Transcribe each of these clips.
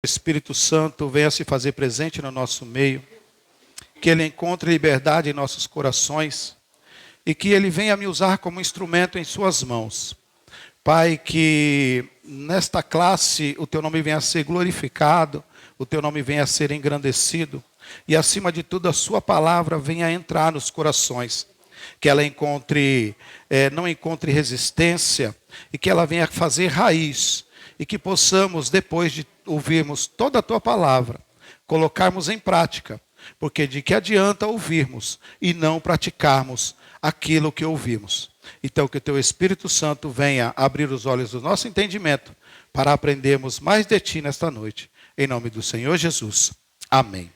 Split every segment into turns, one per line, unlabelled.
Espírito Santo venha se fazer presente no nosso meio, que Ele encontre liberdade em nossos corações e que Ele venha me usar como instrumento em suas mãos. Pai, que nesta classe o Teu nome venha a ser glorificado, o Teu nome venha a ser engrandecido e, acima de tudo, a Sua palavra venha a entrar nos corações. Que ela não encontre resistência e que ela venha fazer raiz e que possamos, depois de ouvirmos toda a Tua palavra, colocarmos em prática, porque de que adianta ouvirmos e não praticarmos aquilo que ouvimos. Então que o Teu Espírito Santo venha abrir os olhos do nosso entendimento para aprendermos mais de Ti nesta noite, em nome do Senhor Jesus. Amém.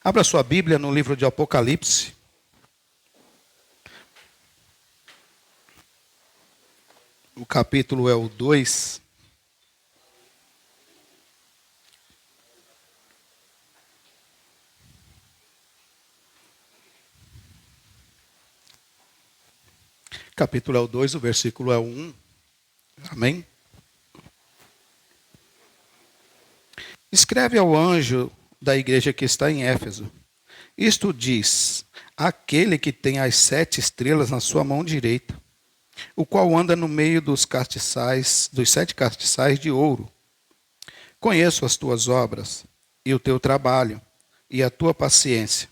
Abra sua Bíblia no livro de Apocalipse. O capítulo é o 2. Capítulo é o 2, o versículo é o 1. Amém? Escreve ao anjo da igreja que está em Éfeso. Isto diz: aquele que tem as 7 estrelas na sua mão direita, o qual anda no meio dos 7 castiçais de ouro. Conheço as tuas obras, e o teu trabalho, e a tua paciência,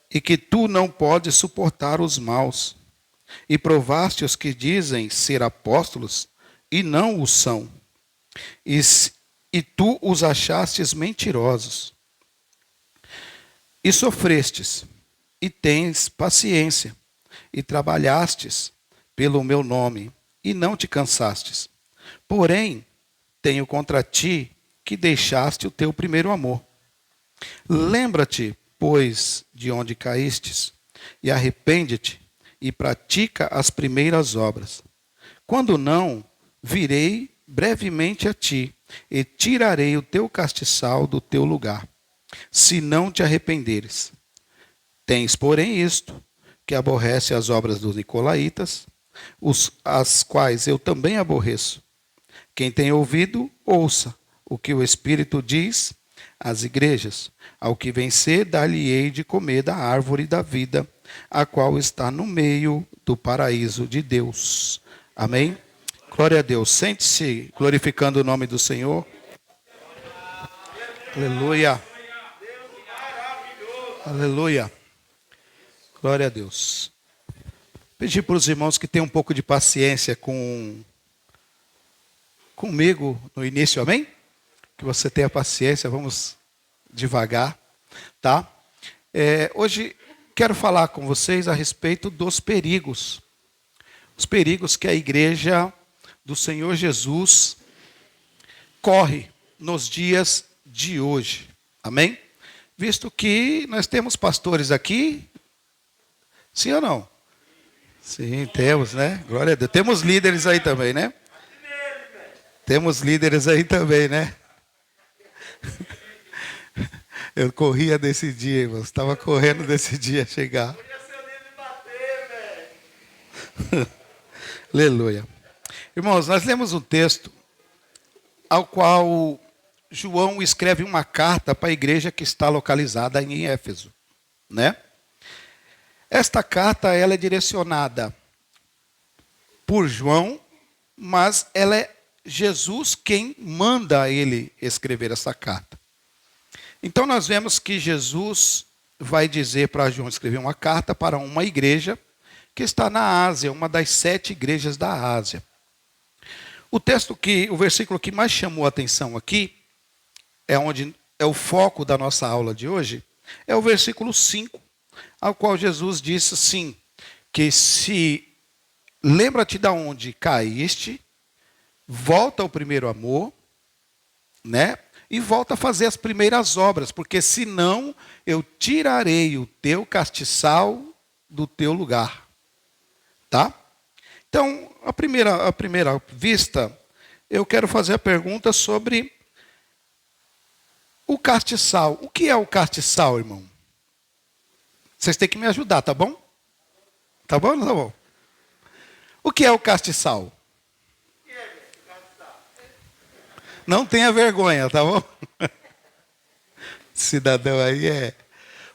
e que tu não podes suportar os maus, e provaste os que dizem ser apóstolos, e não o são, e tu os achastes mentirosos. E sofrestes, e tens paciência, e trabalhastes pelo meu nome, e não te cansastes. Porém, tenho contra ti que deixaste o teu primeiro amor. Lembra-te, pois, de onde caístes, e arrepende-te, e pratica as primeiras obras. Quando não, virei brevemente a ti, e tirarei o teu castiçal do teu lugar, se não te arrependeres. Tens, porém, isto, que aborrece as obras dos nicolaítas, as quais eu também aborreço. Quem tem ouvido, ouça o que o Espírito diz às igrejas. Ao que vencer, dar-lhe-ei de comer da árvore da vida, a qual está no meio do paraíso de Deus. Amém? Glória a Deus. Sente-se glorificando o nome do Senhor. Aleluia. Aleluia. Glória a Deus. Pedir para os irmãos que tenham um pouco de paciência comigo no início, amém? Que você tenha paciência, vamos devagar, tá? Hoje quero falar com vocês a respeito dos perigos. Os perigos que a igreja do Senhor Jesus corre nos dias de hoje, amém? Visto que nós temos pastores aqui, sim ou não? Sim, temos, né? Glória a Deus. Temos líderes aí também, né? Temos líderes aí também, né? Eu corria desse dia, irmão. Estava correndo desse dia chegar. Aleluia. Irmãos, nós lemos um texto ao qual João escreve uma carta para a igreja que está localizada em Éfeso, né? Esta carta ela é direcionada por João, mas ela é Jesus quem manda ele escrever essa carta. Então nós vemos que Jesus vai dizer para João escrever uma carta para uma igreja que está na Ásia, uma das 7 igrejas da Ásia. O versículo que mais chamou a atenção aqui, onde é o foco da nossa aula de hoje, é o versículo 5, ao qual Jesus disse assim, que se lembra-te de onde caíste, volta ao primeiro amor, né? E volta a fazer as primeiras obras, porque senão eu tirarei o teu castiçal do teu lugar. Tá? Então, à primeira vista, eu quero fazer a pergunta sobre o castiçal. O que é o castiçal, irmão? Vocês têm que me ajudar, tá bom? Tá bom ou não tá bom? O que é o castiçal? Não tenha vergonha, tá bom? Cidadão aí é.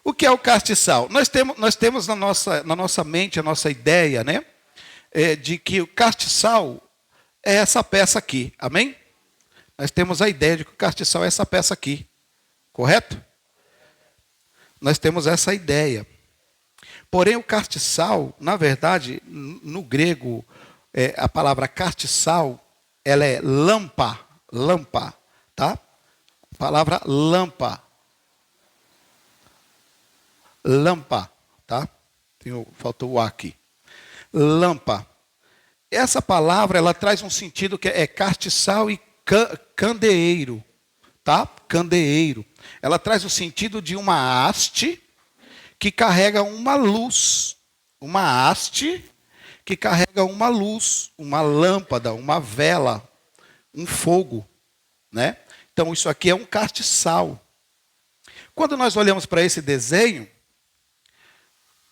O que é o castiçal? Nós temos na nossa mente, a nossa ideia, né? De que o castiçal é essa peça aqui. Amém? Nós temos a ideia de que o castiçal é essa peça aqui. Correto? Nós temos essa ideia. Porém, o castiçal, na verdade, no grego, a palavra castiçal, ela é lampa, tá? A palavra lampa, tá? Faltou o A aqui. Lampa. Essa palavra, ela traz um sentido que é castiçal e candeeiro, tá? Candeeiro. Ela traz o sentido de uma haste que carrega uma luz. Uma haste que carrega uma luz, uma lâmpada, uma vela, um fogo, né? Então isso aqui é um castiçal. Quando nós olhamos para esse desenho,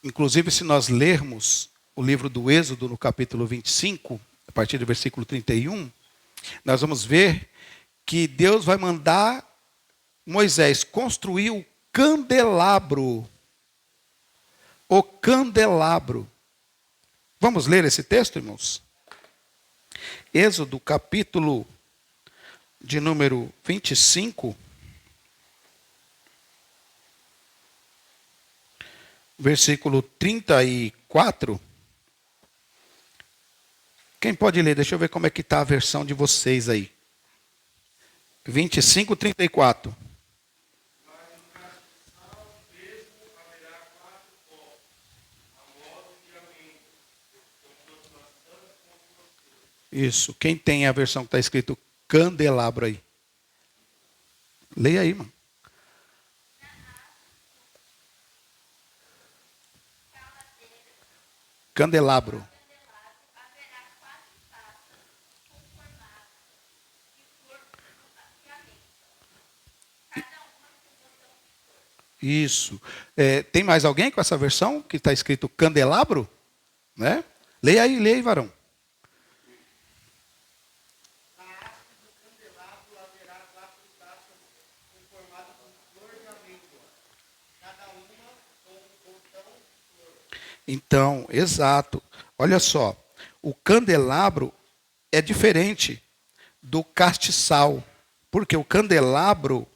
inclusive se nós lermos o livro do Êxodo no capítulo 25, a partir do versículo 31, nós vamos ver que Deus vai mandar Moisés construir o candelabro. O candelabro. Vamos ler esse texto, irmãos? Êxodo, capítulo de número 25. Versículo 34. Quem pode ler? Deixa eu ver como é que está a versão de vocês aí. 25, 34. Isso. Quem tem a versão que está escrito candelabro aí? Leia aí, mano. Candelabro. Isso. Tem mais alguém com essa versão que está escrito candelabro? Né? Leia aí, varão. Então, exato. Olha só, o candelabro é diferente do castiçal, porque o candelabro,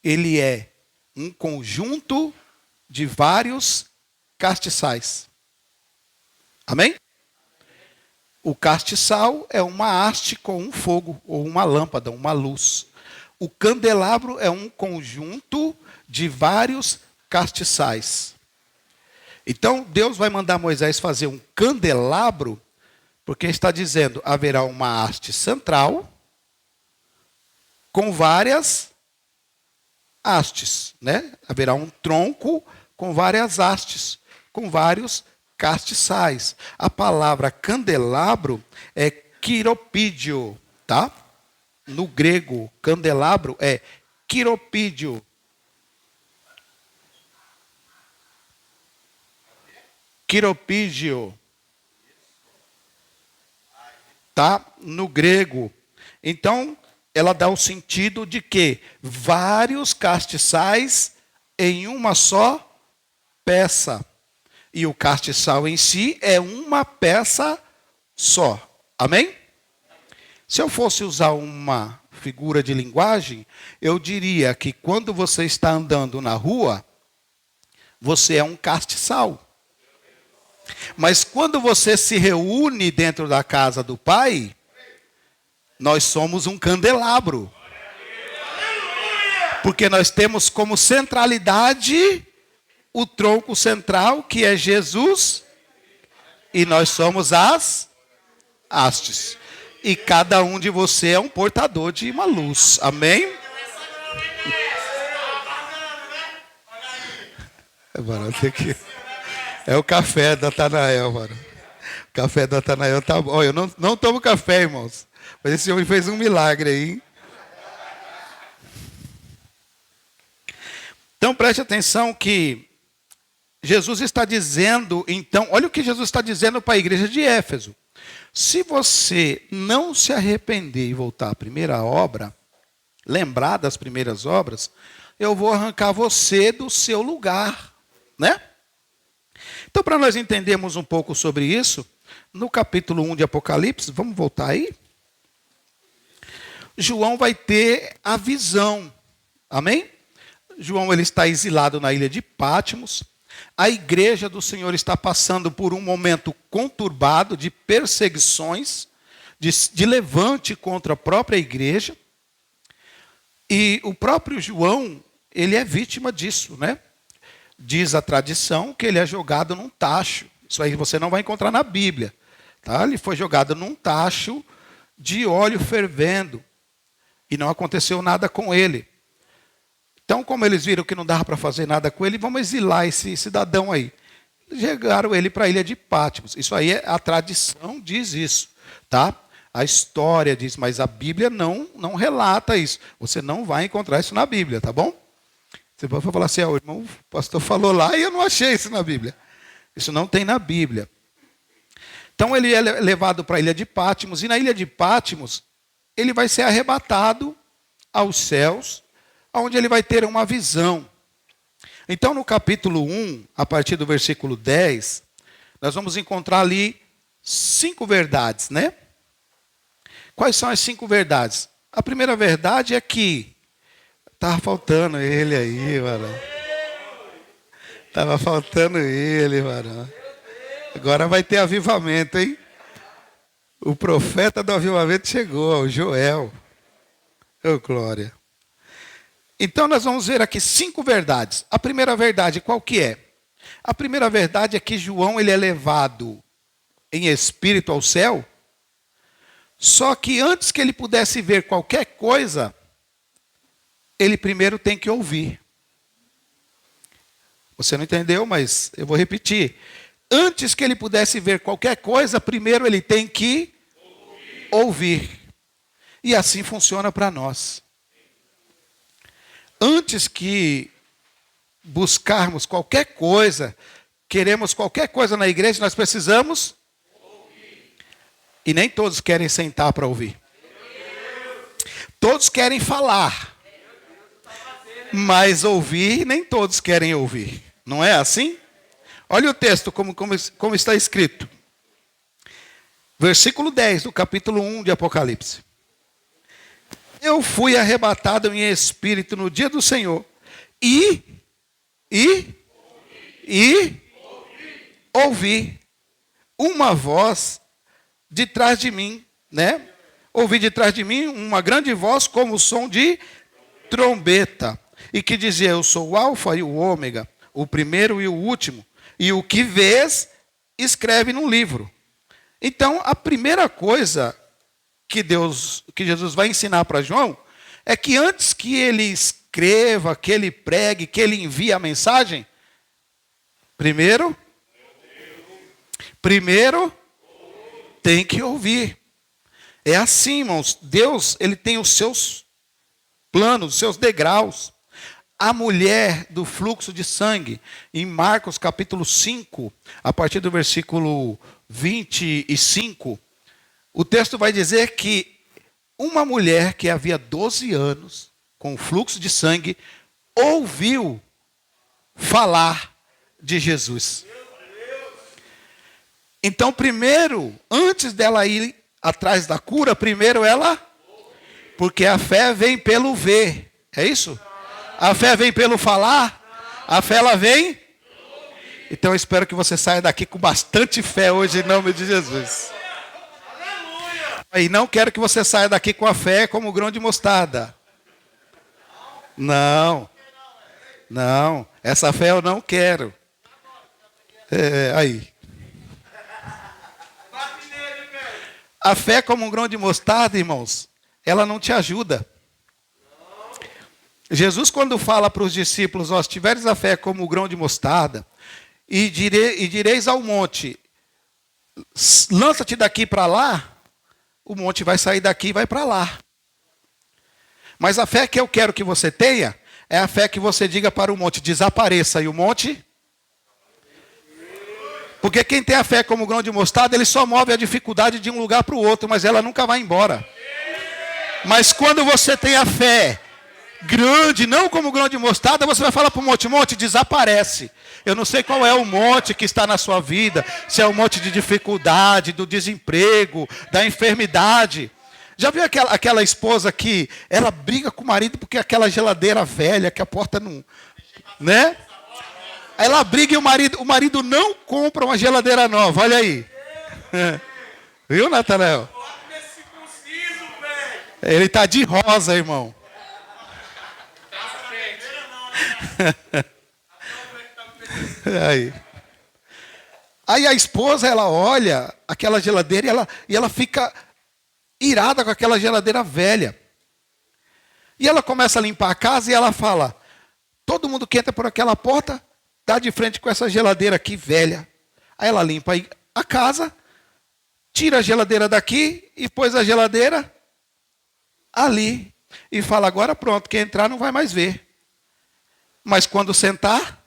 ele é um conjunto de vários castiçais. Amém? O castiçal é uma haste com um fogo, ou uma lâmpada, uma luz. O candelabro é um conjunto de vários castiçais. Então, Deus vai mandar Moisés fazer um candelabro, porque está dizendo, haverá uma haste central com várias hastes, né? Haverá um tronco com várias hastes, com vários castiçais. A palavra candelabro é quiropídio, tá? No grego, candelabro é quiropídio. Quiropídio. Tá? No grego. Então, ela dá o sentido de que vários castiçais em uma só peça. E o castiçal em si é uma peça só. Amém? Se eu fosse usar uma figura de linguagem, eu diria que quando você está andando na rua, você é um castiçal. Mas quando você se reúne dentro da casa do Pai, nós somos um candelabro. Porque nós temos como centralidade o tronco central, que é Jesus, e nós somos as hastes. E cada um de você é um portador de uma luz. Amém? É o café da Natanael, mano. O café da Natanael tá bom. Eu não tomo café, irmãos. Mas esse homem fez um milagre aí, hein? Então preste atenção que Jesus está dizendo, então, olha o que Jesus está dizendo para a igreja de Éfeso. Se você não se arrepender e voltar à primeira obra, lembrar das primeiras obras, eu vou arrancar você do seu lugar, né? Então, para nós entendermos um pouco sobre isso, no capítulo 1 de Apocalipse, vamos voltar aí? João vai ter a visão, amém? João ele está exilado na ilha de Patmos. A igreja do Senhor está passando por um momento conturbado de perseguições, de levante contra a própria igreja. E o próprio João, ele é vítima disso, né? Diz a tradição que ele é jogado num tacho. Isso aí você não vai encontrar na Bíblia. Tá? Ele foi jogado num tacho de óleo fervendo. E não aconteceu nada com ele. Então, como eles viram que não dava para fazer nada com ele, vamos exilar esse cidadão aí. Jogaram ele para a ilha de Patmos. Isso aí, a tradição diz isso. Tá? A história diz, mas a Bíblia não relata isso. Você não vai encontrar isso na Bíblia, tá bom? Você vai falar assim, o irmão, o pastor falou lá e eu não achei isso na Bíblia. Isso não tem na Bíblia. Então ele é levado para a ilha de Patmos, e na ilha de Patmos, ele vai ser arrebatado aos céus, onde ele vai ter uma visão. Então no capítulo 1, a partir do versículo 10, nós vamos encontrar ali 5 verdades, né? Quais são as 5 verdades? A primeira verdade é que estava faltando ele aí, varão. Estava faltando ele, varão. Agora vai ter avivamento, hein? O profeta do avivamento chegou, o Joel. Ô, glória. Então nós vamos ver aqui 5 verdades. A primeira verdade, qual que é? A primeira verdade é que João ele é levado em espírito ao céu, só que antes que ele pudesse ver qualquer coisa, ele primeiro tem que ouvir. Você não entendeu, mas eu vou repetir. Antes que ele pudesse ver qualquer coisa, primeiro ele tem que ouvir. E assim funciona para nós. Antes que buscarmos qualquer coisa, queremos qualquer coisa na igreja, nós precisamos ouvir. E nem todos querem sentar para ouvir. Todos querem falar. Mas ouvir, nem todos querem ouvir. Não é assim? Olha o texto como está escrito. Versículo 10 do capítulo 1 de Apocalipse. Eu fui arrebatado em espírito no dia do Senhor. E ouvi uma voz de trás de mim, né? Ouvi de trás de mim uma grande voz como o som de trombeta. E que dizia, eu sou o alfa e o ômega, o primeiro e o último. E o que vês, escreve num livro. Então, a primeira coisa que Jesus vai ensinar para João, é que antes que ele escreva, que ele pregue, que ele envie a mensagem, primeiro tem que ouvir. É assim, irmãos, Deus ele tem os seus planos, os seus degraus. A mulher do fluxo de sangue, em Marcos capítulo 5, a partir do versículo 25, o texto vai dizer que uma mulher que havia 12 anos, com fluxo de sangue, ouviu falar de Jesus. Então, primeiro, antes dela ir atrás da cura, primeiro ela, porque a fé vem pelo ver, é isso? A fé vem pelo falar, a fé ela vem. Então eu espero que você saia daqui com bastante fé hoje em nome de Jesus. E não quero que você saia daqui com a fé como grão de mostarda. Não, essa fé eu não quero. Aí. A fé como um grão de mostarda, irmãos, ela não te ajuda. Jesus, quando fala para os discípulos, se tiveres a fé como o grão de mostarda, e direis ao monte, lança-te daqui para lá, o monte vai sair daqui e vai para lá. Mas a fé que eu quero que você tenha, é a fé que você diga para o monte, desapareça, e o monte... Porque quem tem a fé como grão de mostarda, ele só move a dificuldade de um lugar para o outro, mas ela nunca vai embora. Mas quando você tem a fé grande, não como grão de mostarda, você vai falar para o monte, monte, desaparece. Eu não sei qual é o monte que está na sua vida, se é o monte de dificuldade, do desemprego, da enfermidade. Já viu aquela esposa que ela briga com o marido porque aquela geladeira velha, que a porta não... Né? Aí ela briga e o marido não compra uma geladeira nova, olha aí. Viu, Natanael? Ele está de rosa, irmão. Aí a esposa, ela olha aquela geladeira e ela fica irada com aquela geladeira velha. E ela começa a limpar a casa e ela fala, todo mundo que entra por aquela porta, dá de frente com essa geladeira aqui velha. Aí ela limpa a casa, tira a geladeira daqui e pôs a geladeira ali. E fala, agora pronto, quem entrar não vai mais ver. Mas quando sentar,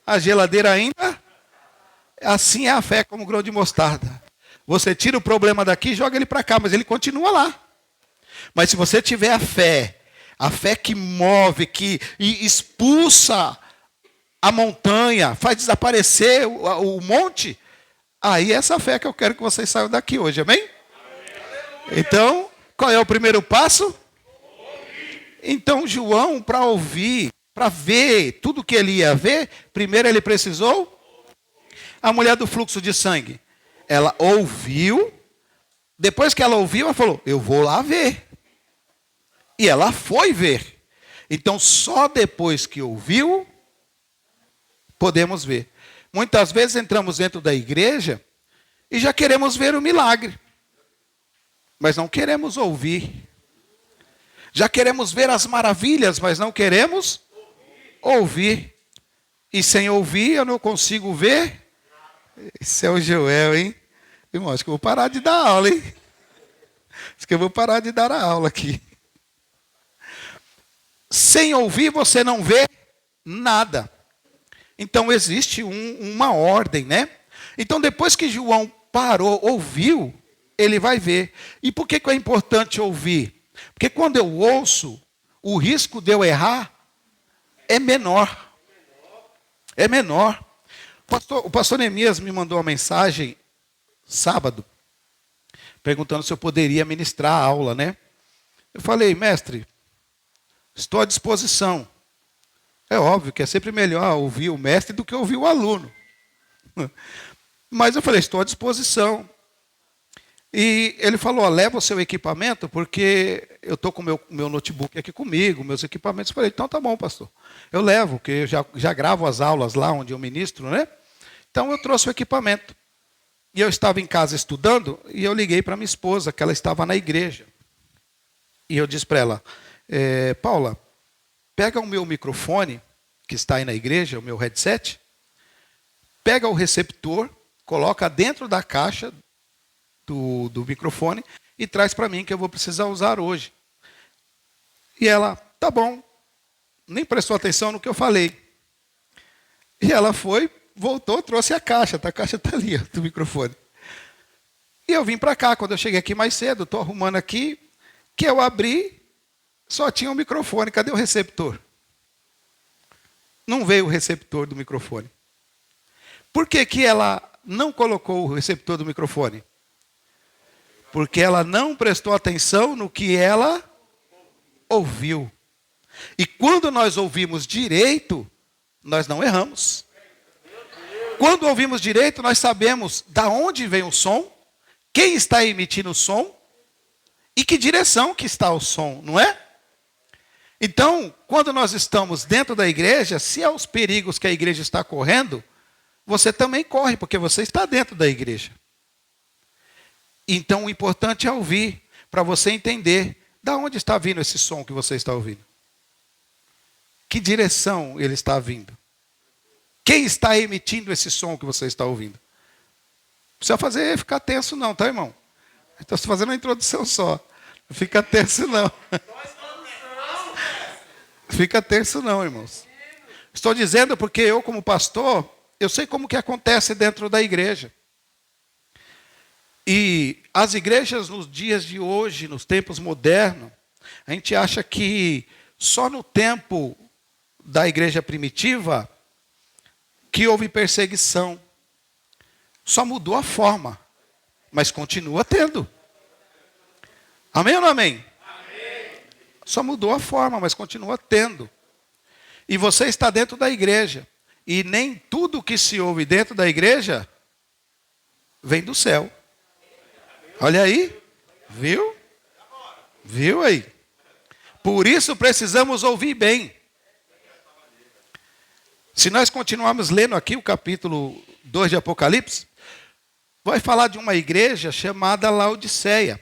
a geladeira ainda... Assim é a fé como grão de mostarda. Você tira o problema daqui e joga ele para cá, mas ele continua lá. Mas se você tiver a fé que move, que expulsa a montanha, faz desaparecer o monte, aí é essa fé que eu quero que vocês saiam daqui hoje, amém? Então, qual é o primeiro passo? Então, João, para ouvir, para ver tudo que ele ia ver, primeiro ele precisou... A mulher do fluxo de sangue, ela ouviu, depois que ela ouviu, ela falou, eu vou lá ver. E ela foi ver. Então, só depois que ouviu, podemos ver. Muitas vezes entramos dentro da igreja e já queremos ver o milagre, mas não queremos ouvir. Já queremos ver as maravilhas, mas não queremos ouvir. E sem ouvir, eu não consigo ver. Esse é o Joel, hein? Irmão, acho que eu vou parar de dar aula, hein? Acho que eu vou parar de dar a aula aqui. Sem ouvir, você não vê nada. Então, existe uma ordem, né? Então, depois que João parou, ouviu, ele vai ver. E por que é importante ouvir? Porque quando eu ouço, o risco de eu errar é menor. É menor. O pastor Neemias me mandou uma mensagem sábado, perguntando se eu poderia ministrar a aula, né? Eu falei, mestre, estou à disposição. É óbvio que é sempre melhor ouvir o mestre do que ouvir o aluno. Mas eu falei, estou à disposição. E ele falou, leva o seu equipamento, porque eu estou com o meu notebook aqui comigo, meus equipamentos. Eu falei, então tá bom, pastor. Eu levo, porque eu já gravo as aulas lá onde eu ministro, né? Então eu trouxe o equipamento. E eu estava em casa estudando, e eu liguei para minha esposa, que ela estava na igreja. E eu disse para ela, Paula, pega o meu microfone, que está aí na igreja, o meu headset, pega o receptor, coloca dentro da caixa do microfone e traz para mim, que eu vou precisar usar hoje. E ela, tá bom, nem prestou atenção no que eu falei. E ela foi, voltou, trouxe a caixa está ali, do microfone. E eu vim para cá, quando eu cheguei aqui mais cedo, estou arrumando aqui, que eu abri, só tinha um microfone, cadê o receptor? Não veio o receptor do microfone. Por que ela não colocou o receptor do microfone? Porque ela não prestou atenção no que ela ouviu. E quando nós ouvimos direito, nós não erramos. Quando ouvimos direito, nós sabemos de onde vem o som, quem está emitindo o som e que direção que está o som, não é? Então, quando nós estamos dentro da igreja, se é os perigos que a igreja está correndo, você também corre, porque você está dentro da igreja. Então, o importante é ouvir, para você entender de onde está vindo esse som que você está ouvindo. Que direção ele está vindo? Quem está emitindo esse som que você está ouvindo? Não precisa ficar tenso não, tá, irmão? Estou fazendo uma introdução só. Não fica tenso não. Fica tenso não, irmãos. Estou dizendo porque eu, como pastor, eu sei como que acontece dentro da igreja. E as igrejas nos dias de hoje, nos tempos modernos, a gente acha que só no tempo da igreja primitiva que houve perseguição. Só mudou a forma, mas continua tendo. Amém ou não amém? Amém. Só mudou a forma, mas continua tendo. E você está dentro da igreja. E nem tudo que se ouve dentro da igreja vem do céu. Olha aí. Viu? Viu aí? Por isso precisamos ouvir bem. Se nós continuarmos lendo aqui o capítulo 2 de Apocalipse, vai falar de uma igreja chamada Laodiceia.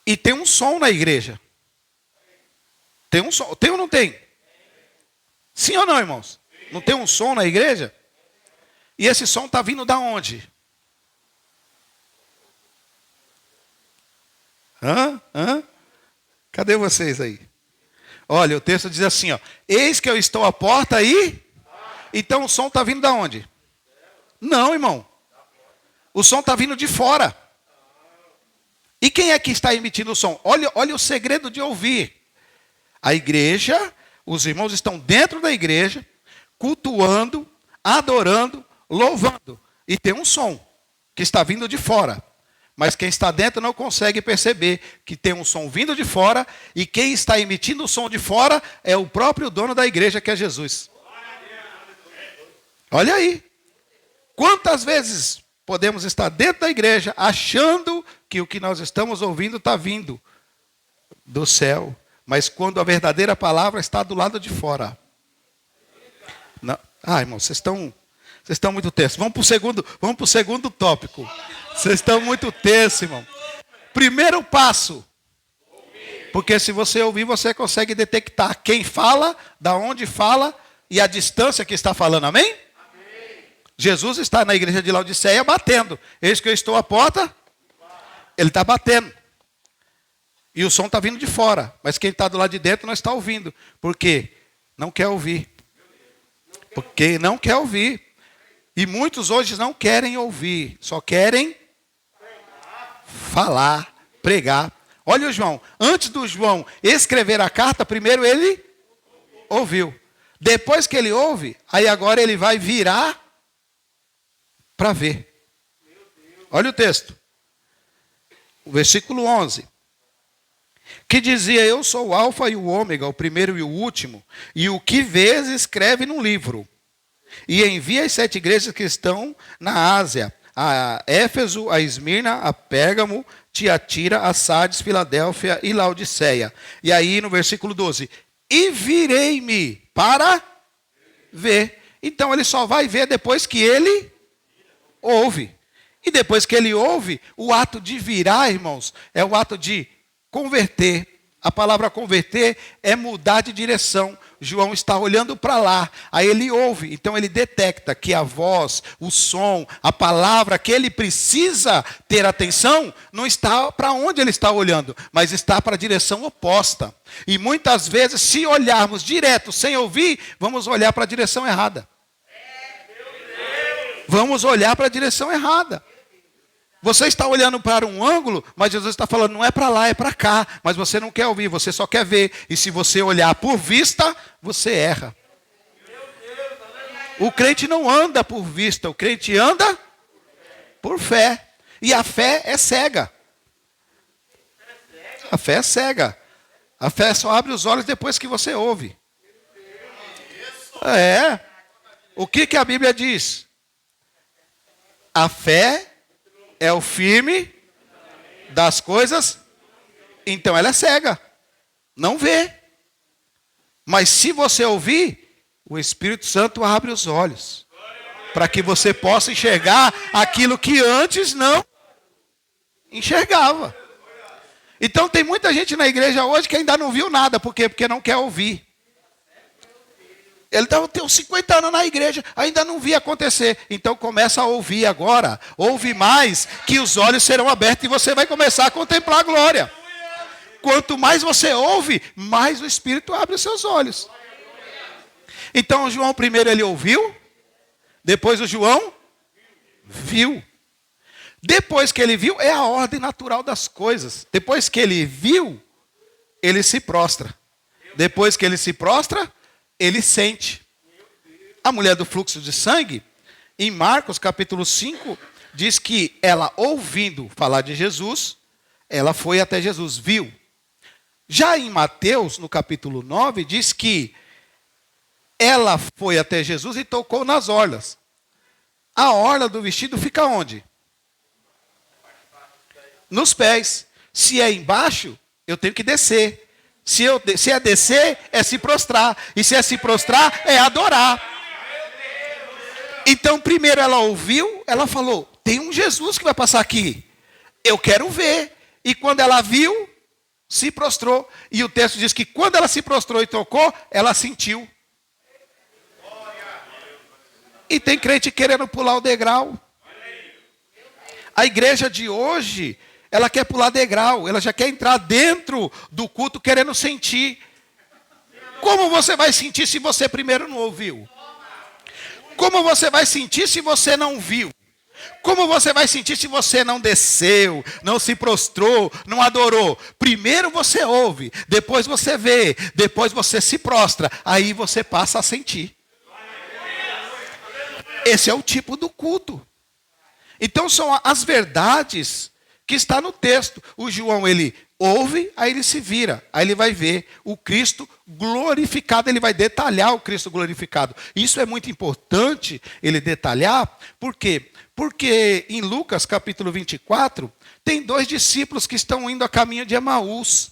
E tem um som na igreja. Tem um som. Tem ou não tem? Sim ou não, irmãos? Não tem um som na igreja? E esse som está vindo da onde? Cadê vocês aí? Olha, o texto diz assim, ó. Eis que eu estou à porta e... Então o som está vindo da onde? Não, irmão. O som está vindo de fora. E quem é que está emitindo o som? Olha o segredo de ouvir. A igreja, os irmãos estão dentro da igreja, cultuando, adorando, louvando. E tem um som que está vindo de fora. Mas quem está dentro não consegue perceber que tem um som vindo de fora. E quem está emitindo o som de fora é o próprio dono da igreja, que é Jesus. Olha aí. Quantas vezes podemos estar dentro da igreja achando que o que nós estamos ouvindo está vindo do céu. Mas quando a verdadeira palavra está do lado de fora. Não. Irmão, vocês estão muito tensos. Vamos para o segundo tópico. Vocês estão muito tensos, irmão. Primeiro passo. Porque se você ouvir, você consegue detectar quem fala, da onde fala e a distância que está falando. Amém? Amém. Jesus está na igreja de Laodiceia batendo. Eis que eu estou à porta. Ele está batendo. E o som está vindo de fora. Mas quem está do lado de dentro não está ouvindo. Por quê? Não quer ouvir. Porque não quer ouvir. E muitos hoje não querem ouvir. Só querem falar, pregar. Olha o João. Antes do João escrever a carta, primeiro ele ouviu. Depois que ele ouve, aí agora ele vai virar para ver. Olha o texto. O versículo 11. Que dizia, eu sou o alfa e o ômega, o primeiro e o último, e o que vês escreve num livro, e envia as 7 igrejas que estão na Ásia, a Éfeso, a Esmirna, a Pérgamo, Tiatira, a Sardes, Filadélfia e Laodiceia. E aí no versículo 12, e virei-me para ver. Então ele só vai ver depois que ele ouve. E depois que ele ouve, o ato de virar, irmãos, é o ato de converter. A palavra converter é mudar de direção. João está olhando para lá, aí ele ouve, então ele detecta que a voz, o som, a palavra que ele precisa ter atenção, não está para onde ele está olhando, mas está para a direção oposta. E muitas vezes, se olharmos direto, sem ouvir, vamos olhar para a direção errada. Vamos olhar para a direção errada. Você está olhando para um ângulo, mas Jesus está falando, não é para lá, é para cá. Mas você não quer ouvir, você só quer ver. E se você olhar por vista, você erra. O crente não anda por vista, o crente anda por fé. E a fé é cega. A fé é cega. A fé só abre os olhos depois que você ouve. É. O que a Bíblia diz? A fé é o firme das coisas, então ela é cega, não vê. Mas se você ouvir, o Espírito Santo abre os olhos, para que você possa enxergar aquilo que antes não enxergava. Então tem muita gente na igreja hoje que ainda não viu nada, por quê? Porque não quer ouvir. Ele tem 50 anos na igreja, ainda não vi acontecer. Então começa a ouvir agora. Ouve mais, que os olhos serão abertos e você vai começar a contemplar a glória. Quanto mais você ouve, mais o Espírito abre os seus olhos. Então o João primeiro ele ouviu, depois o João viu. Depois que ele viu, é a ordem natural das coisas. Depois que ele viu, ele se prostra. Depois que ele se prostra, ele sente. A mulher do fluxo de sangue, em Marcos capítulo 5, diz que ela ouvindo falar de Jesus, ela foi até Jesus, viu. Já em Mateus, no capítulo 9, diz que ela foi até Jesus e tocou nas orlas. A orla do vestido fica onde? Nos pés. Se é embaixo, eu tenho que descer. Se é descer, é se prostrar. E se é se prostrar, é adorar. Então, primeiro ela ouviu, ela falou, tem um Jesus que vai passar aqui. Eu quero ver. E quando ela viu, se prostrou. E o texto diz que quando ela se prostrou e tocou, ela sentiu. E tem crente querendo pular o degrau. A igreja de hoje, ela quer pular degrau. Ela já quer entrar dentro do culto querendo sentir. Como você vai sentir se você primeiro não ouviu? Como você vai sentir se você não viu? Como você vai sentir se você não desceu, não se prostrou, não adorou? Primeiro você ouve, depois você vê, depois você se prostra, aí você passa a sentir. Esse é o tipo do culto. Então são as verdades que está no texto. O João, ele ouve, aí ele se vira, aí ele vai ver o Cristo glorificado, ele vai detalhar o Cristo glorificado. Isso é muito importante, ele detalhar, por quê? Porque em Lucas capítulo 24, tem 2 discípulos que estão indo a caminho de Emaús.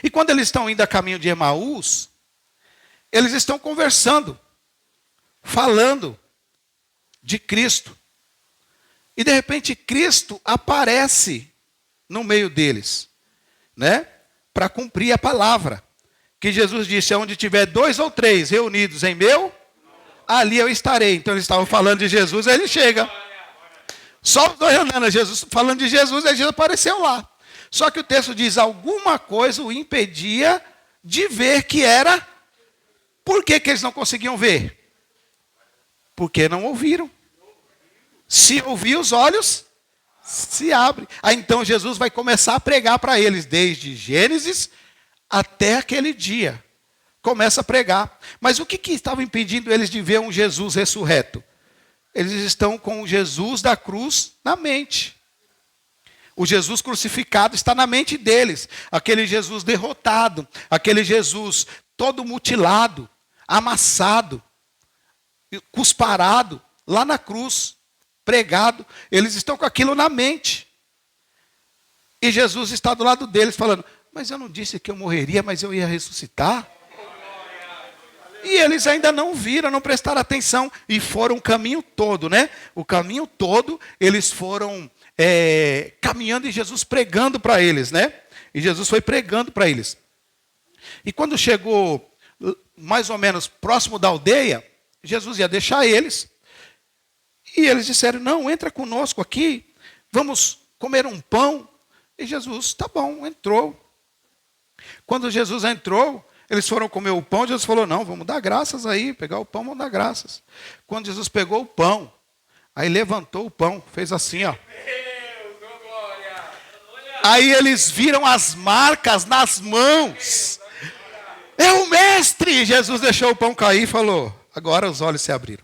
E quando eles estão indo a caminho de Emaús, eles estão conversando, falando de Cristo. E de repente Cristo aparece no meio deles, né? Para cumprir a palavra. Que Jesus disse, onde tiver 2 ou 3 reunidos em meu, ali eu estarei. Então eles estavam falando de Jesus, aí ele chega. Só os 2 andando, Jesus falando de Jesus, aí Jesus apareceu lá. Só que o texto diz, alguma coisa o impedia de ver que era. Por que eles não conseguiam ver? Porque não ouviram. Se ouvir, os olhos se abrem. Aí então Jesus vai começar a pregar para eles, desde Gênesis até aquele dia. Começa a pregar. Mas o que estava impedindo eles de ver um Jesus ressurreto? Eles estão com o Jesus da cruz na mente. O Jesus crucificado está na mente deles. Aquele Jesus derrotado, aquele Jesus todo mutilado, amassado, cusparado, lá na cruz, pregado. Eles estão com aquilo na mente. E Jesus está do lado deles falando, mas eu não disse que eu morreria, mas eu ia ressuscitar? E eles ainda não viram, não prestaram atenção. E foram o caminho todo, né? O caminho todo, eles foram caminhando e Jesus pregando para eles, né? E Jesus foi pregando para eles. E quando chegou mais ou menos próximo da aldeia, Jesus ia deixar eles. E eles disseram, não, entra conosco aqui, vamos comer um pão. E Jesus, tá bom, entrou. Quando Jesus entrou, eles foram comer o pão, Jesus falou, não, vamos dar graças aí, pegar o pão, vamos dar graças. Quando Jesus pegou o pão, aí levantou o pão, fez assim, ó. Aí eles viram as marcas nas mãos. É o mestre! Jesus deixou o pão cair e falou, agora os olhos se abriram.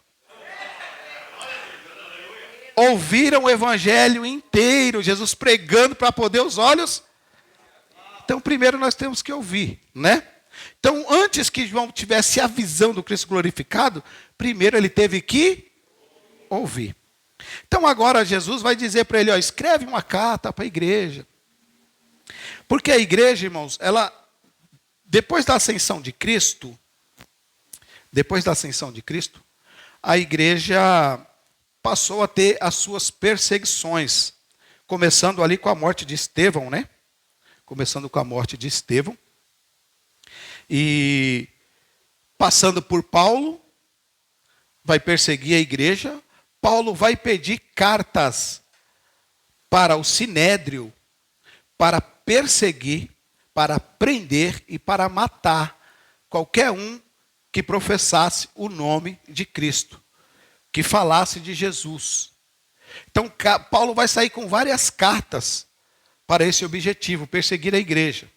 Ouviram o evangelho inteiro, Jesus pregando para poder os olhos. Então, primeiro nós temos que ouvir, né? Então, antes que João tivesse a visão do Cristo glorificado, primeiro ele teve que ouvir. Então, agora Jesus vai dizer para ele, ó, escreve uma carta para a igreja. Porque a igreja, irmãos, ela, depois da ascensão de Cristo, a igreja passou a ter as suas perseguições, começando ali com a morte de Estevão, né? Começando com a morte de Estevão. E passando por Paulo, vai perseguir a igreja. Paulo vai pedir cartas para o Sinédrio, para perseguir, para prender e para matar qualquer um que professasse o nome de Cristo, que falasse de Jesus. Então, Paulo vai sair com várias cartas para esse objetivo, perseguir a igreja.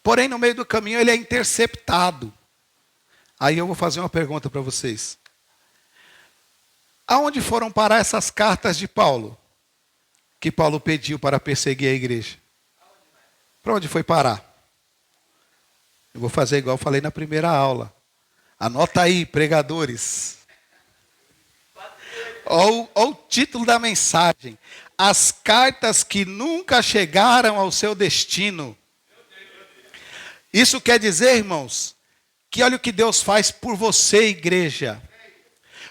Porém, no meio do caminho, ele é interceptado. Aí eu vou fazer uma pergunta para vocês. Aonde foram parar essas cartas de Paulo? Que Paulo pediu para perseguir a igreja? Para onde foi parar? Eu vou fazer igual eu falei na primeira aula. Anota aí, pregadores. Olha o título da mensagem. As cartas que nunca chegaram ao seu destino. Isso quer dizer, irmãos, que olha o que Deus faz por você, igreja.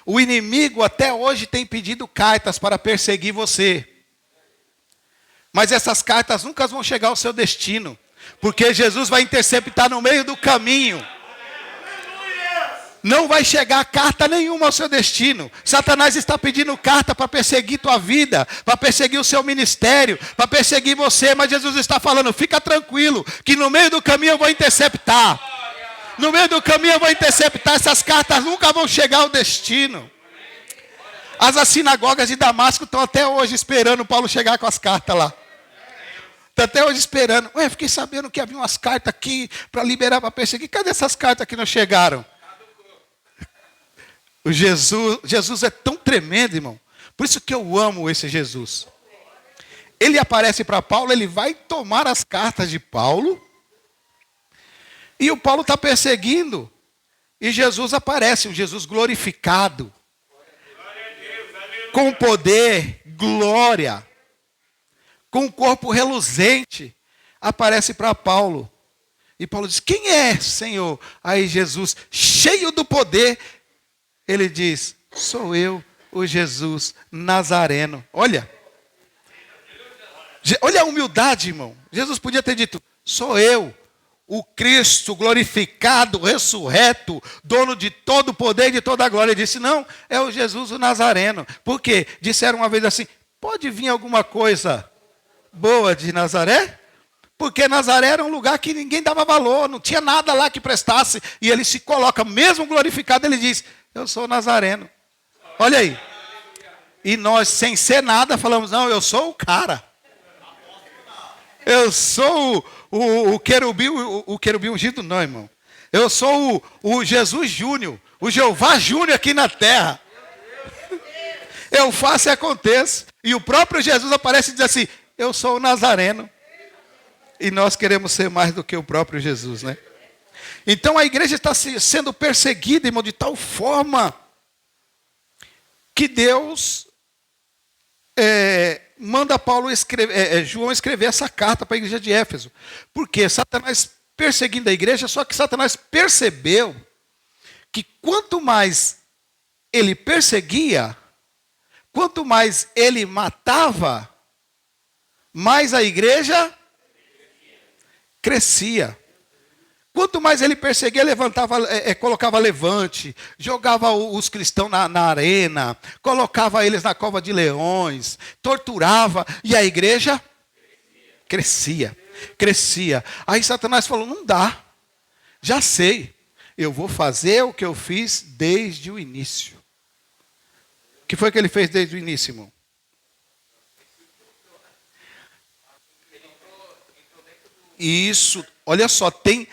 O inimigo até hoje tem pedido cartas para perseguir você. Mas essas cartas nunca vão chegar ao seu destino. Porque Jesus vai interceptar no meio do caminho. Não vai chegar carta nenhuma ao seu destino. Satanás está pedindo carta para perseguir tua vida, para perseguir o seu ministério, para perseguir você. Mas Jesus está falando, fica tranquilo, que no meio do caminho eu vou interceptar. No meio do caminho eu vou interceptar. Essas cartas nunca vão chegar ao destino. As sinagogas de Damasco estão até hoje esperando Paulo chegar com as cartas lá. Estão até hoje esperando. Ué, fiquei sabendo que havia umas cartas aqui para liberar, para perseguir. Cadê essas cartas que não chegaram? O Jesus é tão tremendo, irmão. Por isso que eu amo esse Jesus. Ele aparece para Paulo, ele vai tomar as cartas de Paulo. E o Paulo está perseguindo. E Jesus aparece, um Jesus glorificado. Com poder, glória. Com um corpo reluzente. Aparece para Paulo. E Paulo diz, quem é, Senhor? Aí Jesus, cheio do poder, ele diz, sou eu, o Jesus Nazareno. Olha a humildade, irmão. Jesus podia ter dito, sou eu, o Cristo glorificado, ressurreto, dono de todo o poder e de toda a glória. Ele disse, não, é o Jesus o Nazareno. Por quê? Disseram uma vez assim, pode vir alguma coisa boa de Nazaré? Porque Nazaré era um lugar que ninguém dava valor, não tinha nada lá que prestasse. E ele se coloca, mesmo glorificado, ele diz, eu sou Nazareno. Olha aí. E nós, sem ser nada, falamos, não, eu sou o cara. Eu sou o querubim ungido, não, irmão. Eu sou o Jesus Júnior, o Jeová Júnior aqui na terra. Eu faço e aconteço. E o próprio Jesus aparece e diz assim, eu sou o Nazareno. E nós queremos ser mais do que o próprio Jesus, né? Então a igreja está sendo perseguida, irmão, de tal forma que Deus manda João escrever essa carta para a igreja de Éfeso. Porque Satanás perseguindo a igreja, só que Satanás percebeu que quanto mais ele perseguia, quanto mais ele matava, mais a igreja crescia. Quanto mais ele perseguia, colocava levante, jogava os cristãos na arena, colocava eles na cova de leões, torturava, e a igreja crescia. Aí Satanás falou, não dá, já sei, eu vou fazer o que eu fiz desde o início. O que foi que ele fez desde o início, irmão? Isso, olha só, tem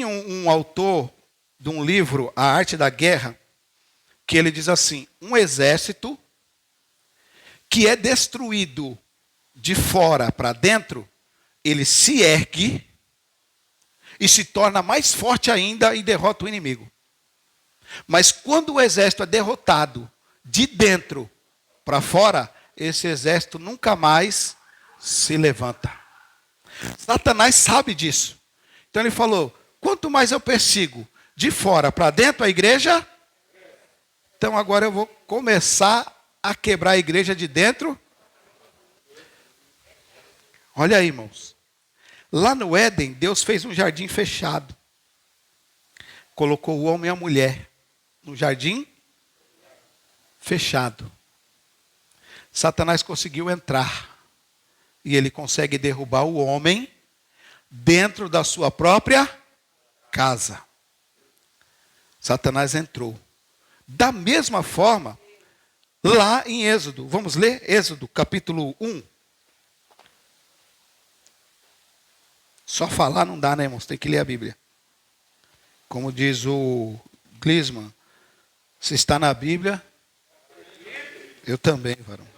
um autor de um livro, A Arte da Guerra, que ele diz assim, um exército que é destruído de fora para dentro, ele se ergue e se torna mais forte ainda e derrota o inimigo. Mas quando o exército é derrotado de dentro para fora, esse exército nunca mais se levanta. Satanás sabe disso. Então ele falou, quanto mais eu persigo de fora para dentro a igreja, então agora eu vou começar a quebrar a igreja de dentro. Olha aí, irmãos. Lá no Éden, Deus fez um jardim fechado. Colocou o homem e a mulher no jardim fechado. Satanás conseguiu entrar. E ele consegue derrubar o homem dentro da sua própria casa. Satanás entrou. Da mesma forma, lá em Êxodo, vamos ler Êxodo capítulo 1. Só falar não dá, né, irmãos? Tem que ler a Bíblia. Como diz o Glisman, se está na Bíblia, eu também, varão.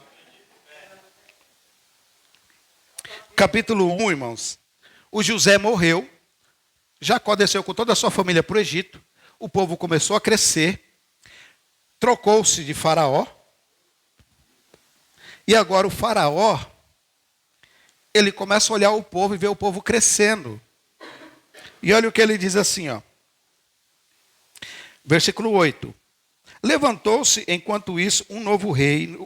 Capítulo 1, irmãos. O José morreu. Jacó desceu com toda a sua família para o Egito. O povo começou a crescer. Trocou-se de Faraó. E agora o Faraó, ele começa a olhar o povo e ver o povo crescendo. E olha o que ele diz assim, ó. Versículo 8. Levantou-se, enquanto isso, um novo rei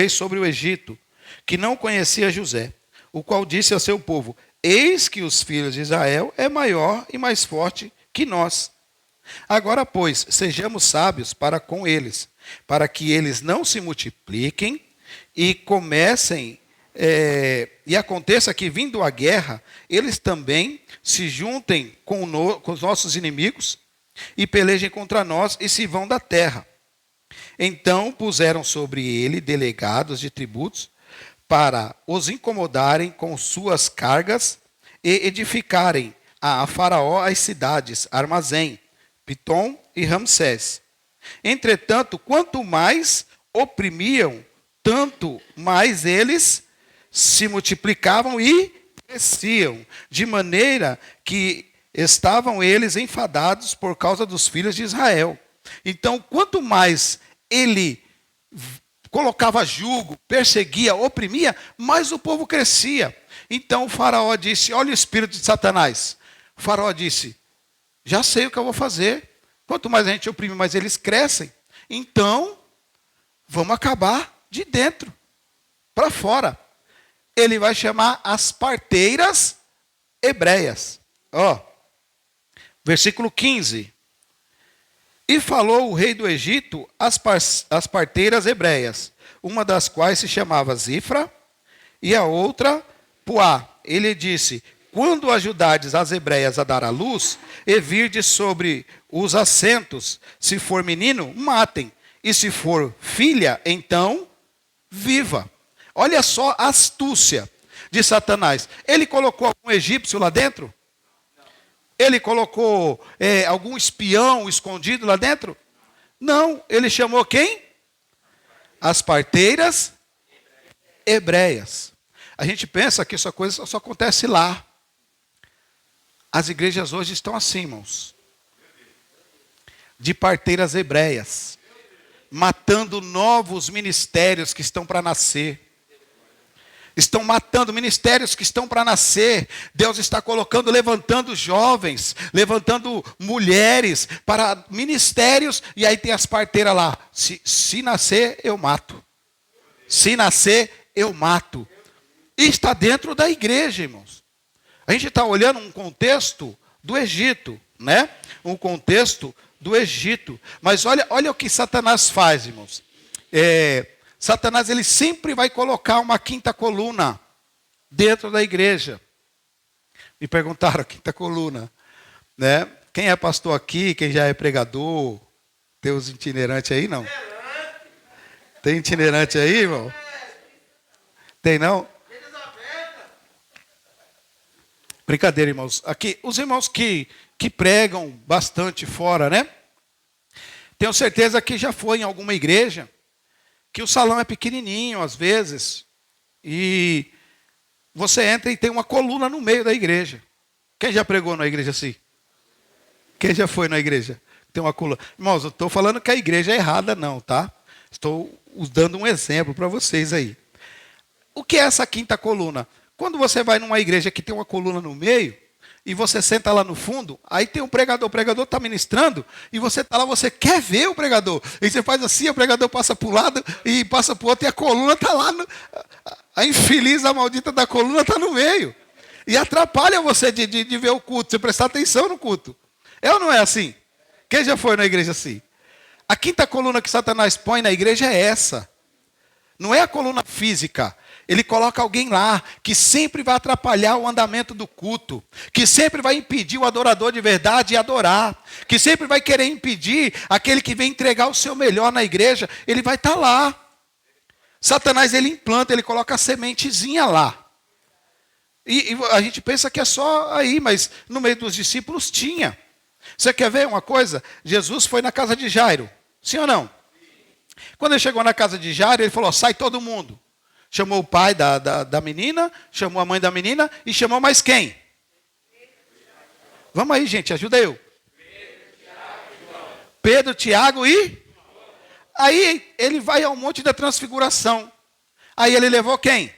sobre o Egito, que não conhecia José, o qual disse ao seu povo: eis que os filhos de Israel é maior e mais forte que nós. Agora, pois, sejamos sábios para com eles, para que eles não se multipliquem e comecem, e aconteça que, vindo a guerra, eles também se juntem com os nossos inimigos e pelejem contra nós e se vão da terra. Então puseram sobre ele delegados de tributos para os incomodarem com suas cargas e edificarem a Faraó as cidades Armazém, Pitom e Ramsés. Entretanto, quanto mais oprimiam, tanto mais eles se multiplicavam e cresciam, de maneira que estavam eles enfadados por causa dos filhos de Israel. Então, quanto mais ele colocava jugo, perseguia, oprimia, mais o povo crescia. Então o Faraó disse: olha o espírito de Satanás. O Faraó disse: já sei o que eu vou fazer. Quanto mais a gente oprime, mais eles crescem. Então, vamos acabar de dentro para fora. Ele vai chamar as parteiras hebreias. Ó, versículo 15. E falou o rei do Egito as parteiras hebreias, uma das quais se chamava Zifra e a outra Puá. Ele disse: quando ajudardes as hebreias a dar à luz, e virdes sobre os assentos, se for menino, matem, e se for filha, então viva. Olha só a astúcia de Satanás. Ele colocou algum egípcio lá dentro? Ele colocou algum espião escondido lá dentro? Não, ele chamou quem? As parteiras hebreias. A gente pensa que essa coisa só acontece lá. As igrejas hoje estão assim, irmãos. De parteiras hebreias. Matando novos ministérios que estão para nascer. Estão matando ministérios que estão para nascer. Deus está colocando, levantando jovens, levantando mulheres para ministérios. E aí tem as parteiras lá. Se nascer, eu mato. Se nascer, eu mato. E está dentro da igreja, irmãos. A gente está olhando um contexto do Egito, né? Um contexto do Egito. Mas olha o que Satanás faz, irmãos. Satanás, ele sempre vai colocar uma quinta coluna dentro da igreja. Me perguntaram, quinta coluna, né? Quem é pastor aqui, quem já é pregador, tem os itinerantes aí, não? Tem itinerante aí, irmão? Tem não? Brincadeira, irmãos. Aqui, os irmãos que pregam bastante fora, né? Tenho certeza que já foi em alguma igreja que o salão é pequenininho, às vezes, e você entra e tem uma coluna no meio da igreja. Quem já pregou na igreja assim? Quem já foi na igreja? Tem uma coluna. Irmãos, eu estou falando que a igreja é errada, não, tá? Estou dando um exemplo para vocês aí. O que é essa quinta coluna? Quando você vai numa igreja que tem uma coluna no meio, e você senta lá no fundo, aí tem um pregador, o pregador está ministrando, e você está lá, você quer ver o pregador. E você faz assim, o pregador passa para um lado e passa para o outro, e a coluna está lá, a infeliz, a maldita da coluna está no meio. E atrapalha você de ver o culto, você prestar atenção no culto. É ou não é assim? Quem já foi na igreja assim? A quinta coluna que Satanás põe na igreja é essa. Não é a coluna física. Ele coloca alguém lá que sempre vai atrapalhar o andamento do culto, que sempre vai impedir o adorador de verdade de adorar, que sempre vai querer impedir aquele que vem entregar o seu melhor na igreja, ele vai estar lá. Satanás, ele implanta, ele coloca a sementezinha lá. E a gente pensa que é só aí, mas no meio dos discípulos tinha. Você quer ver uma coisa? Jesus foi na casa de Jairo, sim ou não? Quando ele chegou na casa de Jairo, ele falou, sai todo mundo. Chamou o pai da menina, chamou a mãe da menina e chamou mais quem? Vamos aí, gente, ajuda eu. Pedro, Tiago e... Aí ele vai ao Monte da Transfiguração. Aí ele levou quem?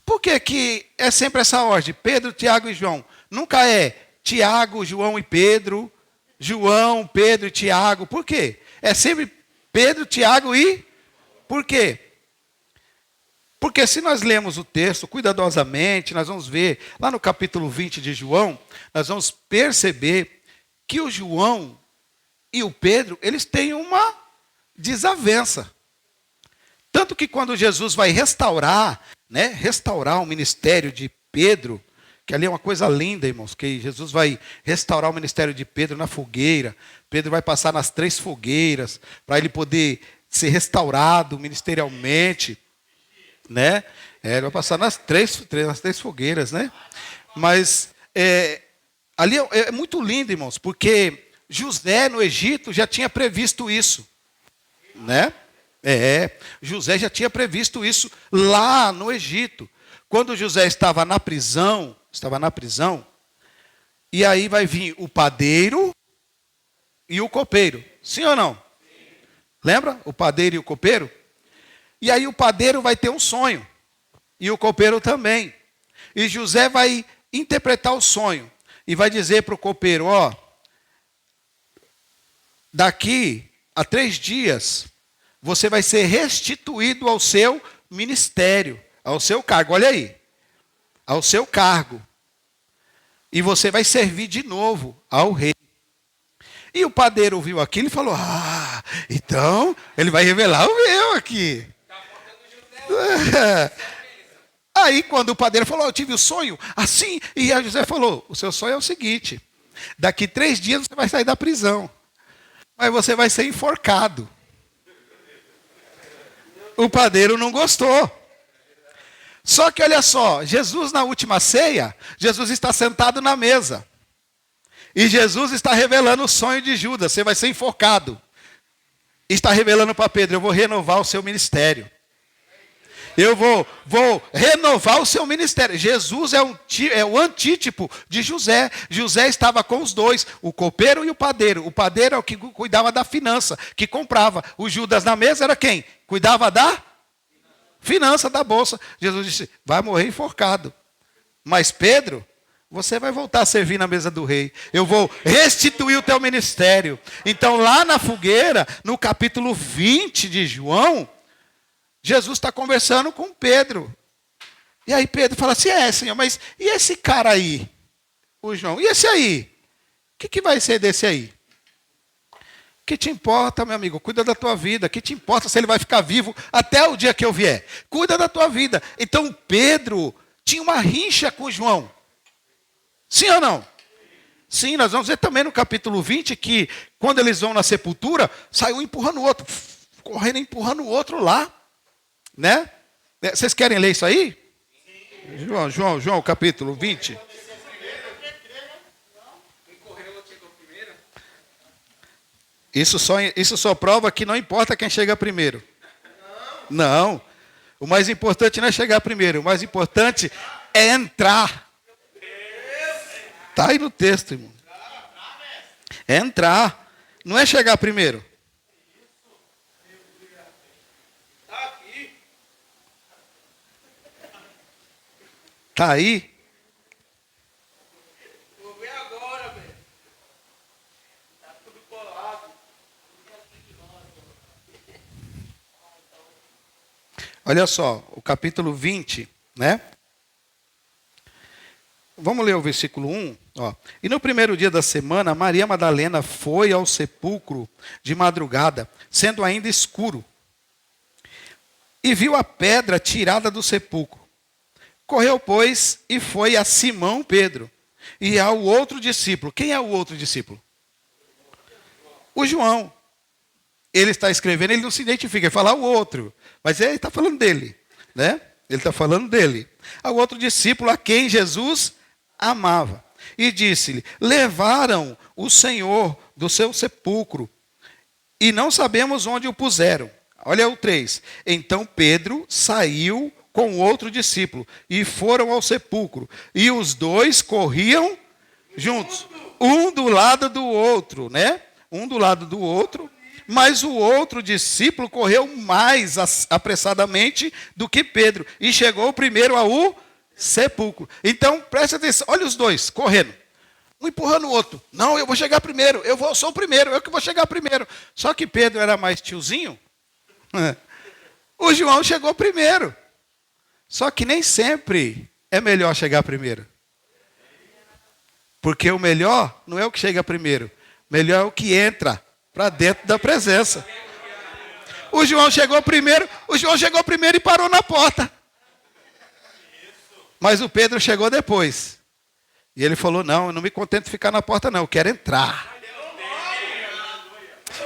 Por que é sempre essa ordem? Pedro, Tiago e João. Nunca é Tiago, João e Pedro, João, Pedro e Tiago. Por quê? É sempre Pedro, Tiago e... Por quê? Porque se nós lemos o texto cuidadosamente, nós vamos ver, lá no capítulo 20 de João, nós vamos perceber que o João e o Pedro, eles têm uma desavença. Tanto que quando Jesus vai restaurar o ministério de Pedro, que ali é uma coisa linda, irmãos, que Jesus vai restaurar o ministério de Pedro na fogueira. Pedro vai passar nas 3 fogueiras, para ele poder ser restaurado ministerialmente, né? Ele vai passar nas três fogueiras, né? Mas ali é muito lindo, irmãos, porque José no Egito já tinha previsto isso, né? José já tinha previsto isso lá no Egito. Quando José estava na prisão, e aí vai vir o padeiro e o copeiro. Sim ou não? Sim. Lembra? O padeiro e o copeiro? E aí o padeiro vai ter um sonho. E o copeiro também. E José vai interpretar o sonho. E vai dizer para o copeiro, daqui a 3 dias, você vai ser restituído ao seu ministério, ao seu cargo. Olha aí. Ao seu cargo. E você vai servir de novo ao rei. E o padeiro ouviu aquilo e falou, então ele vai revelar o meu aqui. Aí quando o padeiro falou, eu tive o sonho assim, e a José falou, o seu sonho é o seguinte, daqui 3 dias você vai sair da prisão, mas você vai ser enforcado. O padeiro não gostou. Só que olha só, Jesus na última ceia, Jesus está sentado na mesa. E Jesus está revelando o sonho de Judas, você vai ser enforcado. Está revelando para Pedro, eu vou renovar o seu ministério. Eu vou renovar o seu ministério. Jesus é o antítipo de José. José estava com os dois, o copeiro e o padeiro. O padeiro é o que cuidava da finança, que comprava. O Judas na mesa era quem? Cuidava da finança da bolsa. Jesus disse, vai morrer enforcado. Mas Pedro, você vai voltar a servir na mesa do rei. Eu vou restituir o teu ministério. Então lá na fogueira, no capítulo 20 de João, Jesus está conversando com Pedro. E aí Pedro fala assim, Senhor, mas e esse cara aí? O João, e esse aí? O que vai ser desse aí? Que te importa, meu amigo? Cuida da tua vida. Que te importa se ele vai ficar vivo até o dia que eu vier? Cuida da tua vida. Então Pedro tinha uma rincha com João. Sim ou não? Sim, nós vamos ver também no capítulo 20 que quando eles vão na sepultura, sai um empurrando o outro, correndo empurrando o outro lá. Né? Vocês querem ler isso aí? João, capítulo 20. Isso só prova que não importa quem chega primeiro. Não. O mais importante não é chegar primeiro. O mais importante é entrar. Está aí no texto, irmão. É entrar. Não é chegar primeiro. Está aí? Vou ver agora, velho. Está tudo colado. Olha só, o capítulo 20, né? Vamos ler o versículo 1. E no primeiro dia da semana, Maria Madalena foi ao sepulcro de madrugada, sendo ainda escuro. e viu a pedra tirada do sepulcro. Correu, pois, e foi a Simão Pedro e ao outro discípulo. Quem é o outro discípulo? O João. Ele está escrevendo, ele não se identifica, ele fala o outro, mas ele está falando dele, né? Ele está falando dele. Ao outro discípulo a quem Jesus amava. E disse-lhe: levaram o Senhor do seu sepulcro e não sabemos onde o puseram. Olha o 3. Então Pedro saiu com outro discípulo e foram ao sepulcro. E os dois corriam juntos, um do lado do outro, né? Um do lado do outro. Mas o outro discípulo correu mais apressadamente do que Pedro e chegou primeiro ao sepulcro. Então, preste atenção, olha os dois correndo, um empurrando o outro. Não, eu vou chegar primeiro, eu sou o primeiro, eu que vou chegar primeiro. Só que Pedro era mais tiozinho. O João chegou primeiro. Só que nem sempre é melhor chegar primeiro. Porque o melhor não é o que chega primeiro, melhor é o que entra para dentro da presença. O João chegou primeiro e parou na porta. Mas o Pedro chegou depois. E ele falou: não, eu não me contento de ficar na porta não, eu quero entrar.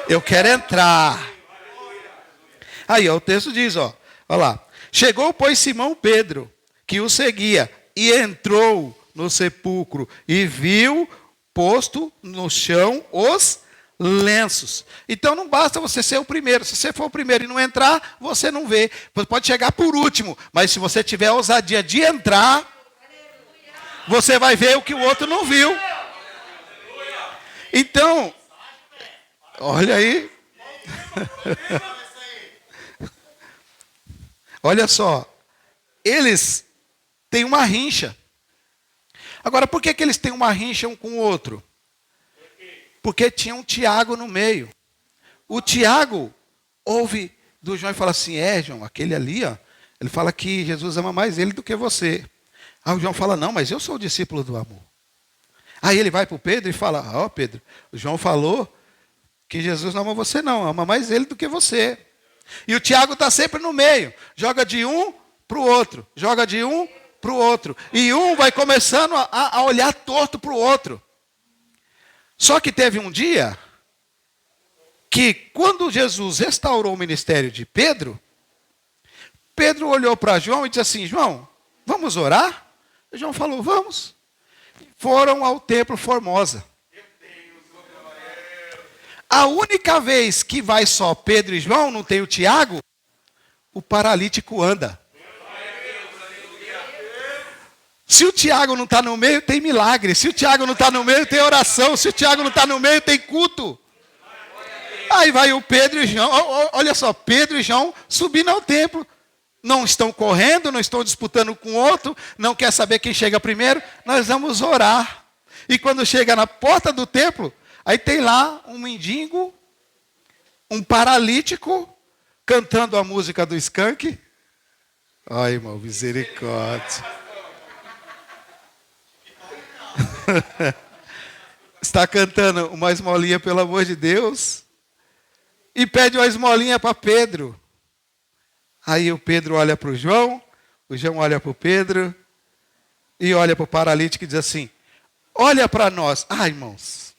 Eu quero entrar. Aí, ó, o texto diz, ó lá. Chegou, pois, Simão Pedro, que o seguia, e entrou no sepulcro e viu posto no chão os lenços. Então não basta você ser o primeiro. Se você for o primeiro e não entrar, você não vê. Você pode chegar por último, mas se você tiver a ousadia de entrar, você vai ver o que o outro não viu. Então, olha aí. Olha só. Eles têm uma rincha. Agora, por que eles têm uma rincha um com o outro? Porque tinha um Tiago no meio. O Tiago ouve do João e fala assim: João, aquele ali, ó, ele fala que Jesus ama mais ele do que você. Aí o João fala: não, mas eu sou o discípulo do amor. Aí ele vai para o Pedro e fala: ó, Pedro, o João falou que Jesus não ama você não, ama mais ele do que você. E o Tiago está sempre no meio, joga de um para o outro, joga de um para o outro. E um vai começando a olhar torto para o outro. Só que teve um dia que, quando Jesus restaurou o ministério de Pedro, Pedro olhou para João e disse assim: João, vamos orar? E João falou: vamos. Foram ao templo Formosa. A única vez que vai só Pedro e João, não tem o Tiago, o paralítico anda. Se o Tiago não está no meio, tem milagre. Se o Tiago não está no meio, tem oração. Se o Tiago não está no meio, tem culto. Aí vai o Pedro e João. Olha só, Pedro e João subindo ao templo. Não estão correndo, não estão disputando com o outro. Não quer saber quem chega primeiro. Nós vamos orar. E quando chega na porta do templo, aí tem lá um mendigo, um paralítico, cantando a música do Skank. Ai, irmão, misericórdia. Está cantando uma esmolinha, pelo amor de Deus, e pede uma esmolinha para Pedro. Aí o Pedro olha para o João olha para o Pedro e olha para o paralítico e diz assim: olha para nós. Ah, irmãos,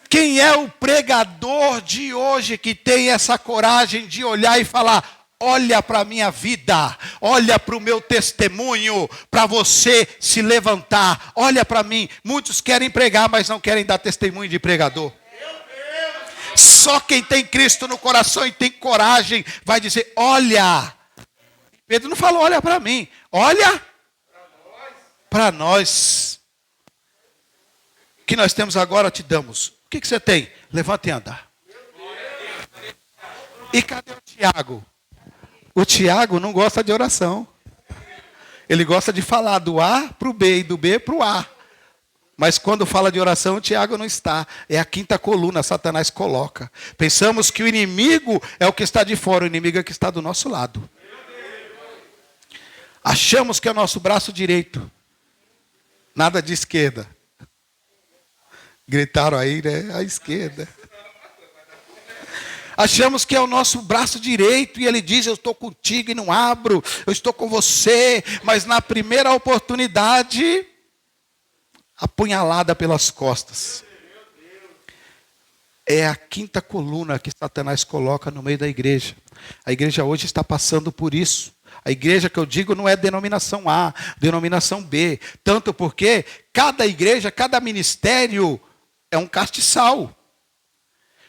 quem é o pregador de hoje que tem essa coragem de olhar e falar: olha para a minha vida, olha para o meu testemunho, para você se levantar, olha para mim. Muitos querem pregar, mas não querem dar testemunho de pregador. Só quem tem Cristo no coração e tem coragem vai dizer: olha. Pedro não falou: olha para mim, olha para nós. O que nós temos agora te damos. O que você tem? Levanta e anda. E cadê o Tiago? O Tiago não gosta de oração. Ele gosta de falar do A para o B e do B para o A. Mas quando fala de oração, o Tiago não está. É a quinta coluna, Satanás coloca. Pensamos que o inimigo é o que está de fora, o inimigo é o que está do nosso lado. Achamos que é o nosso braço direito. Nada de esquerda. Gritaram aí, né? A esquerda. Achamos que é o nosso braço direito e ele diz: eu estou contigo e não abro, eu estou com você. Mas na primeira oportunidade, apunhalada pelas costas. É a quinta coluna que Satanás coloca no meio da igreja. A igreja hoje está passando por isso. A igreja que eu digo não é denominação A, denominação B. Tanto porque cada igreja, cada ministério é um castiçal.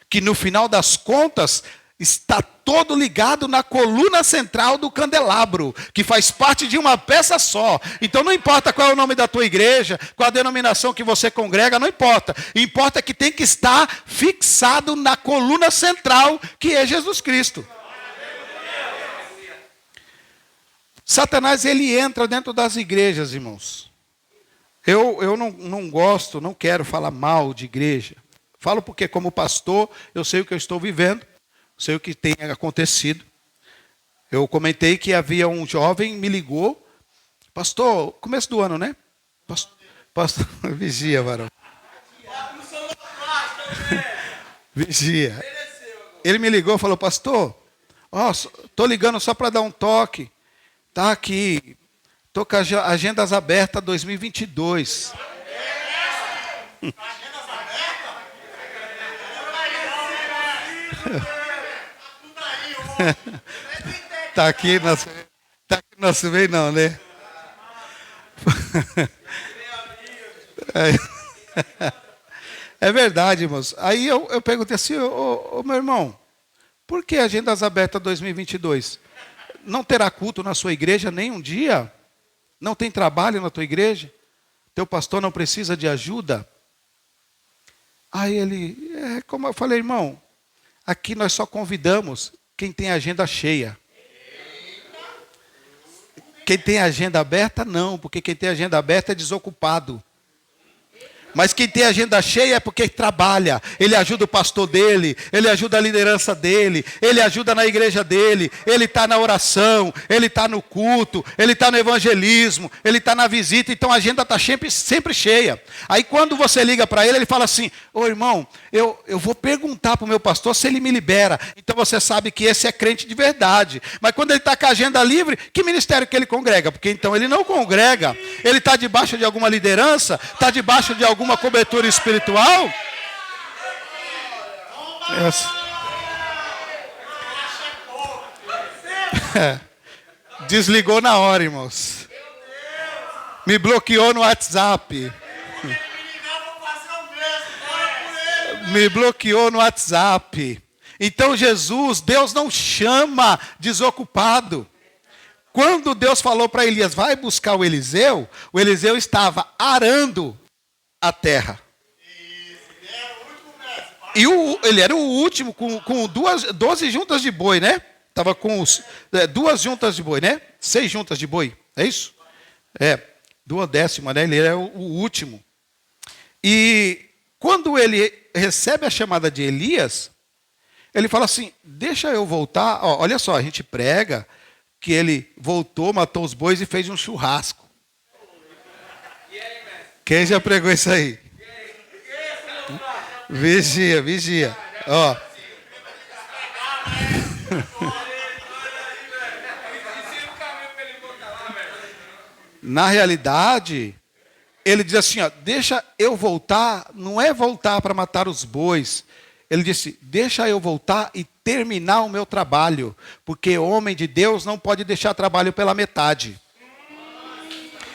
Que no final das contas está todo ligado na coluna central do candelabro, que faz parte de uma peça só. Então não importa qual é o nome da tua igreja, qual a denominação que você congrega, não importa. Importa que tem que estar fixado na coluna central, que é Jesus Cristo. Satanás, ele entra dentro das igrejas, irmãos. Eu não gosto, não quero falar mal de igreja. Falo porque, como pastor, eu sei o que eu estou vivendo, sei o que tem acontecido. Eu comentei que havia um jovem, me ligou, pastor, começo do ano, né? Pastor, vigia, varão. Vigia. Ele me ligou e falou: pastor, estou ligando só para dar um toque. Está aqui, estou com as agendas abertas 2022. Está aqui no nosso meio, não, né? É verdade, irmãos. Aí eu perguntei assim: ô, meu irmão, por que agendas abertas 2022? Não terá culto na sua igreja nem um dia? Não tem trabalho na tua igreja? Teu pastor não precisa de ajuda? Aí ele, como eu falei, irmão, aqui nós só convidamos quem tem agenda cheia. Quem tem agenda aberta, não, porque quem tem agenda aberta é desocupado. Mas quem tem agenda cheia é porque trabalha. Ele ajuda o pastor dele, ele ajuda a liderança dele, ele ajuda na igreja dele, ele está na oração, ele está no culto, ele está no evangelismo, ele está na visita, então a agenda está sempre cheia. Aí quando você liga para ele, ele fala assim: ô irmão, eu vou perguntar para o meu pastor se ele me libera. Então você sabe que esse é crente de verdade. Mas quando ele está com a agenda livre, que ministério que ele congrega? Porque então ele não congrega, ele está debaixo de alguma liderança, está debaixo de alguma cobertura espiritual. Desligou na hora, irmãos. Me bloqueou no WhatsApp. Me bloqueou no WhatsApp. Então Deus não chama desocupado. Quando Deus falou para Elias: vai buscar o Eliseu estava arando a terra. E ele era o último com 12 juntas de boi, né? Estava com 2 juntas de boi, né? 6 juntas de boi, é isso? 12ª, né? Ele era o último. E quando ele recebe a chamada de Elias, ele fala assim: deixa eu voltar. Olha só, a gente prega que ele voltou, matou os bois e fez um churrasco. Quem já pregou isso aí? Vigia. Ó. Na realidade, ele diz assim: deixa eu voltar, não é voltar para matar os bois. Ele disse: deixa eu voltar e terminar o meu trabalho, porque homem de Deus não pode deixar trabalho pela metade.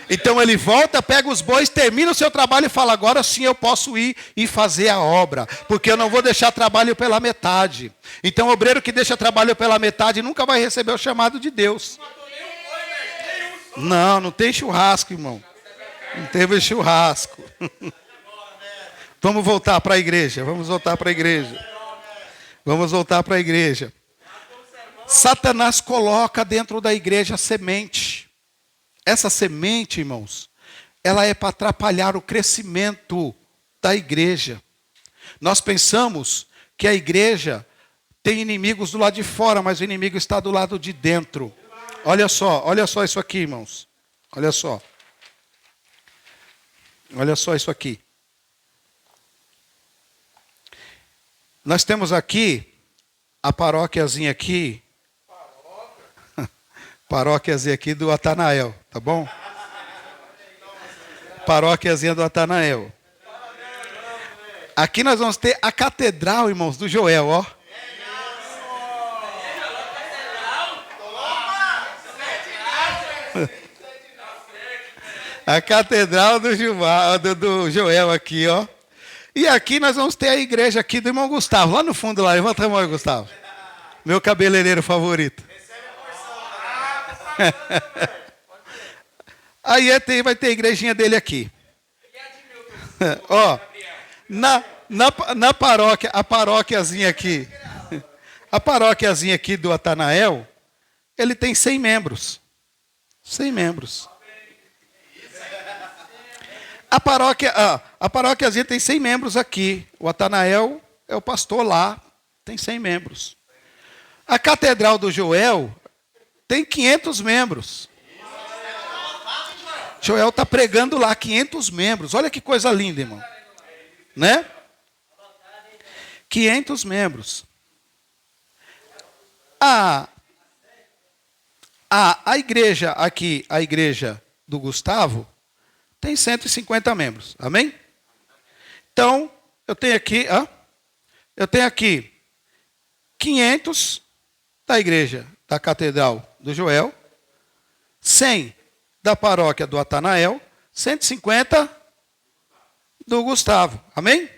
Então ele volta, pega os bois, termina o seu trabalho e fala: agora sim eu posso ir e fazer a obra, porque eu não vou deixar trabalho pela metade. Então o obreiro que deixa trabalho pela metade nunca vai receber o chamado de Deus. Não tem churrasco, irmão. Não teve churrasco. Vamos voltar para a igreja. Satanás coloca dentro da igreja a semente. Essa semente, irmãos, ela é para atrapalhar o crescimento da igreja. Nós pensamos que a igreja tem inimigos do lado de fora, mas o inimigo está do lado de dentro. Olha só isso aqui, irmãos. Olha só isso aqui. Nós temos aqui A paróquiazinha aqui, paróquiazinha aqui do Atanael, tá bom? Paróquiazinha do Atanael. Aqui nós vamos ter a catedral, irmãos, do Joel, ó. A catedral do Joel aqui, ó. E aqui nós vamos ter a igreja aqui do irmão Gustavo, lá no fundo lá. Levanta a mão aí, Gustavo. Meu cabeleireiro favorito. Aí vai ter a igrejinha dele aqui. Ó, na paróquia, a paróquiazinha aqui. A paróquiazinha aqui do Atanael, ele tem 100 membros. 100 membros. A paróquiazinha tem 100 membros aqui. O Atanael é o pastor lá, tem 100 membros. A Catedral do Joel tem 500 membros. Joel está pregando lá, 500 membros. Olha que coisa linda, irmão. Né? 500 membros. A igreja aqui, a igreja do Gustavo, tem 150 membros. Amém? Então, eu tenho aqui 500 da igreja da Catedral do Joel, 100 da paróquia do Atanael, 150 do Gustavo. Amém?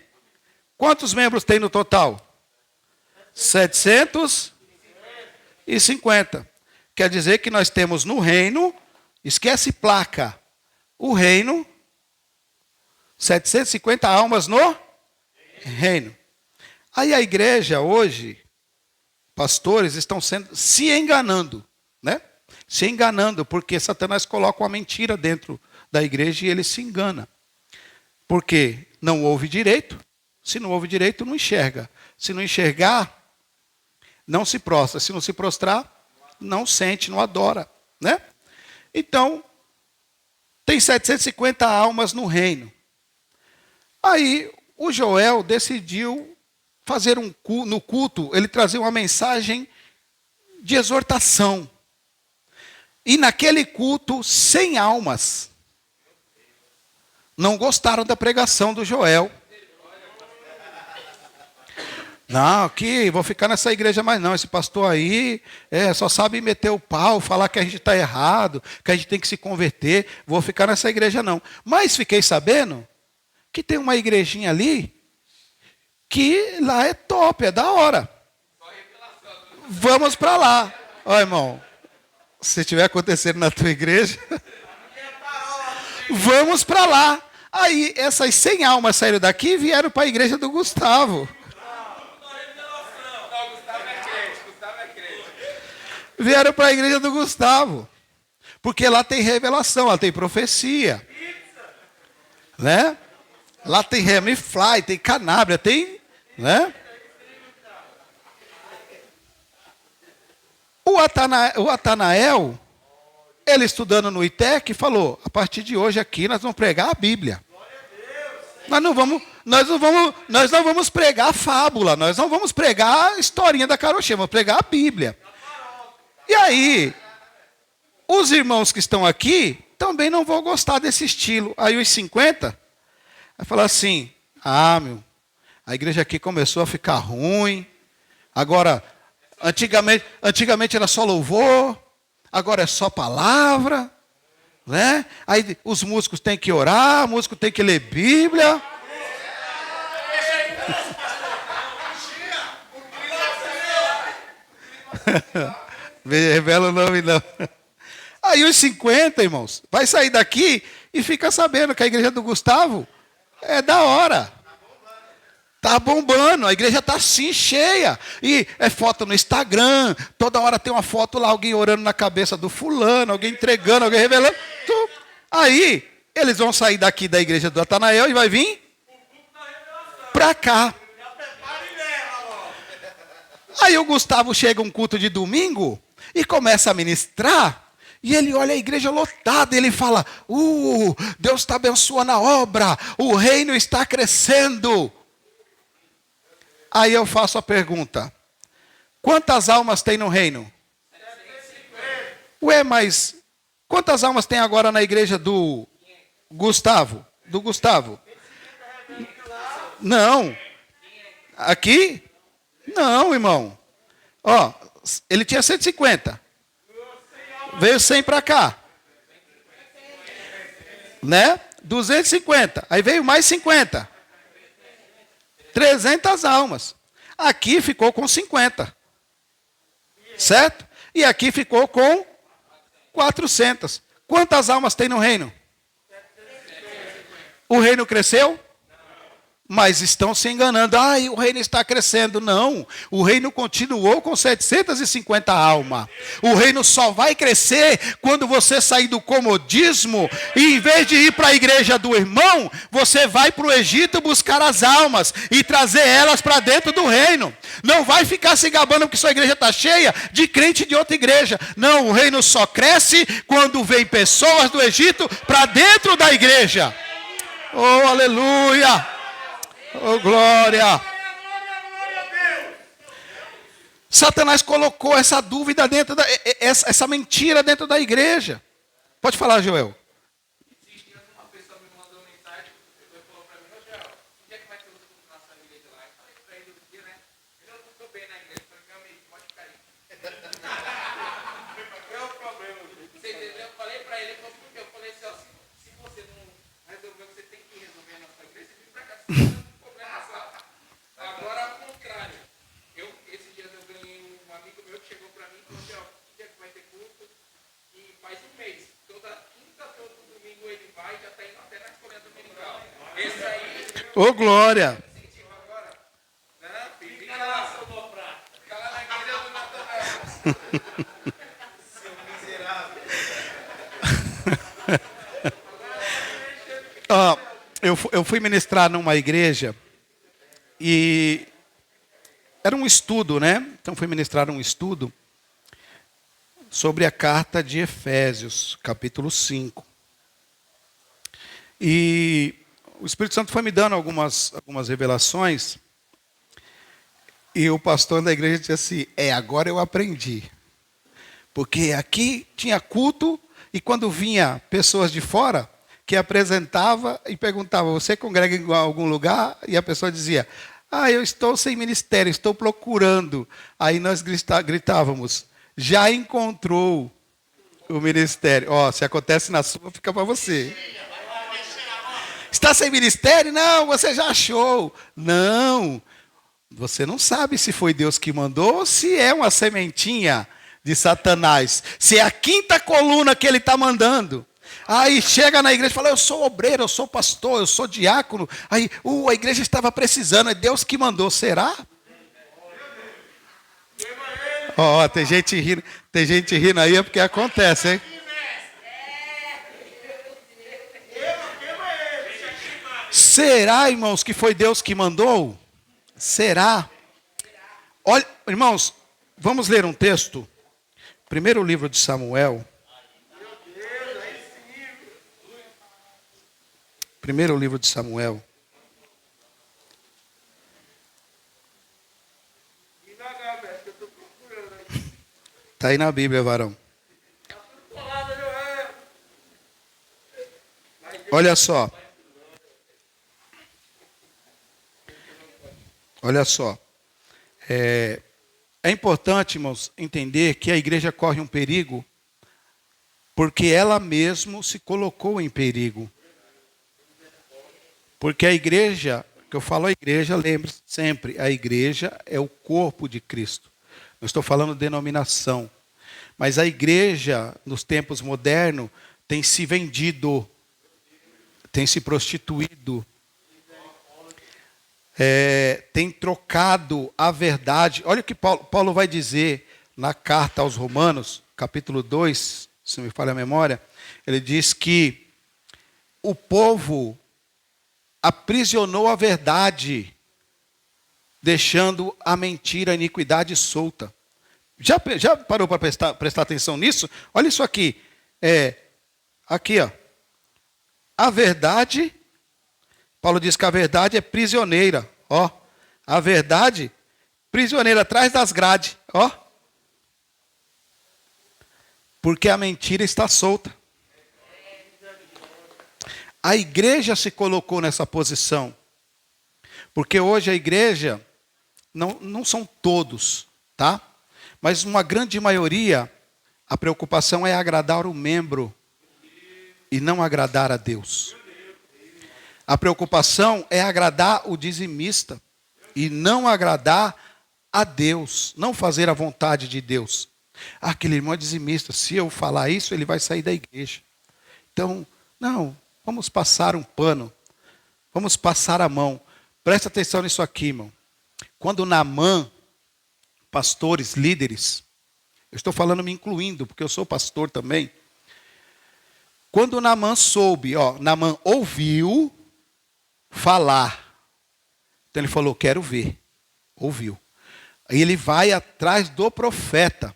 Quantos membros tem no total? 750. Quer dizer que nós temos no reino, esquece placa, o reino, 750 almas no reino. Aí a igreja hoje, pastores estão se enganando, né? Se enganando, porque Satanás coloca uma mentira dentro da igreja e ele se engana. Porque não ouve direito. Se não ouve direito, não enxerga. Se não enxergar, não se prostra. Se não se prostrar, não sente, não adora, né? Então, tem 750 almas no reino. Aí, o Joel decidiu fazer no culto, ele trazer uma mensagem de exortação. E naquele culto, 100 almas não gostaram da pregação do Joel. Não, aqui, vou ficar nessa igreja mais não. Esse pastor aí só sabe meter o pau, falar que a gente está errado, que a gente tem que se converter. Vou ficar nessa igreja não. Mas fiquei sabendo que tem uma igrejinha ali que lá é top, é da hora. Vamos para lá. Ó, irmão, se estiver acontecendo na tua igreja, vamos para lá. Aí essas 100 almas saíram daqui e vieram para a igreja do Gustavo. Vieram para a igreja do Gustavo. Porque lá tem revelação, lá tem profecia. Né? Lá tem Remifly, tem Canábria, tem... Né? O Atanael, ele estudando no ITEC, falou, a partir de hoje aqui nós vamos pregar a Bíblia. Nós não vamos pregar a fábula, nós não vamos pregar a historinha da carochinha, vamos pregar a Bíblia. E aí, os irmãos que estão aqui também não vão gostar desse estilo. Aí os 50 vai falar assim, a igreja aqui começou a ficar ruim. Agora, antigamente era só louvor, agora é só palavra. Né? Aí os músicos têm que orar, o músico tem que ler Bíblia. Revela o nome não. Aí os 50, irmãos, vai sair daqui e fica sabendo que a igreja do Gustavo é da hora. Tá bombando, a igreja tá assim cheia. E é foto no Instagram, toda hora tem uma foto lá, alguém orando na cabeça do fulano, alguém entregando, alguém revelando. Aí, eles vão sair daqui da igreja do Atanael e vai vir pra cá. Aí o Gustavo chega um culto de domingo e começa a ministrar, e ele olha a igreja lotada, e ele fala, Deus está abençoando a obra, o reino está crescendo. Aí eu faço a pergunta, Quantas almas tem no reino? Ué, mas quantas almas tem agora na igreja do Gustavo? Do Gustavo? Não. Aqui? Não, irmão. Ó, ele tinha 150. Veio 100 para cá. Né? 250. Aí veio mais 50. 300 almas. Aqui ficou com 50. Certo? E aqui ficou com 400. Quantas almas tem no reino? O reino cresceu? Mas estão se enganando. O reino está crescendo. Não. O reino continuou com 750 almas. O reino só vai crescer quando você sair do comodismo e, em vez de ir para a igreja do irmão, você vai para o Egito buscar as almas e trazer elas para dentro do reino. Não vai ficar se gabando porque sua igreja está cheia de crente de outra igreja. Não, o reino só cresce quando vem pessoas do Egito para dentro da igreja. Oh, aleluia! Oh, glória! Satanás colocou essa dúvida dentro essa mentira dentro da igreja. Pode falar, Joel.
Esses dias uma pessoa me mandou mensagem, falou para mim, Joel, onde é que vai ter outra continuação da igreja lá? Eu falei para ele outro dia, né? Ele não estou bem na igreja. Eu falei, meu amigo, pode ficar aí. Qual é o problema? Você entendeu? Eu falei para ele, por quê? Eu falei assim, ó, se você não resolver o que você tem que resolver na sua igreja, você vem para cá. Agora, ao contrário, esses dias eu ganhei um amigo meu que chegou para mim e falou assim, ó, que dia que vai ter culto? E faz um mês. Toda quinta, todo domingo ele vai e já está indo até na escola dominical. Esse aí...
Ô, glória!
Incentivo agora? Não, filho, fica lá, seu Loprar. Fica lá na igreja do Natanel. Seu miserável.
Eu fui ministrar numa igreja e era um estudo, né? Então fui ministrar um estudo sobre a carta de Efésios, capítulo 5. E o Espírito Santo foi me dando algumas revelações. E o pastor da igreja disse assim, agora eu aprendi. Porque aqui tinha culto e quando vinha pessoas de fora, que apresentava e perguntava, você congrega em algum lugar? E a pessoa dizia, eu estou sem ministério, estou procurando. Aí nós gritávamos, já encontrou o ministério. Se acontece na sua, fica para você. Está sem ministério? Não, você já achou. Não, você não sabe se foi Deus que mandou ou se é uma sementinha de Satanás. Se é a quinta coluna que ele está mandando. Aí chega na igreja e fala, eu sou obreiro, eu sou pastor, eu sou diácono. Aí, a igreja estava precisando, é Deus que mandou, será? Tem gente rindo aí, é porque acontece, hein? Será, irmãos, que foi Deus que mandou? Será? Olha, irmãos, vamos ler um texto. Primeiro livro de Samuel. Primeiro livro de Samuel. Está aí na Bíblia, varão. Olha só. Olha só. É importante, irmãos, entender que a igreja corre um perigo porque ela mesma se colocou em perigo. Porque a igreja, que eu falo a igreja, lembre sempre, a igreja é o corpo de Cristo. Não estou falando de denominação. Mas a igreja, nos tempos modernos, tem se vendido, tem se prostituído, tem trocado a verdade. Olha o que Paulo vai dizer na carta aos Romanos, capítulo 2, se me falha a memória. Ele diz que o povo aprisionou a verdade, deixando a mentira, a iniquidade solta. Já parou para prestar atenção nisso? Olha isso aqui. Aqui, ó. A verdade, Paulo diz que a verdade é prisioneira. A verdade, prisioneira, atrás das grades. Ó. Porque a mentira está solta. A igreja se colocou nessa posição. Porque hoje a igreja, não são todos, tá? Mas uma grande maioria, a preocupação é agradar o membro e não agradar a Deus. A preocupação é agradar o dizimista e não agradar a Deus, não fazer a vontade de Deus. Aquele irmão é dizimista, se eu falar isso, ele vai sair da igreja. Então, não, vamos passar um pano, vamos passar a mão. Presta atenção nisso aqui, irmão. Quando Naamã, pastores, líderes, eu estou falando me incluindo, porque eu sou pastor também. Quando Naamã soube, Naamã ouviu falar. Então ele falou, quero ver. Ouviu. Aí ele vai atrás do profeta.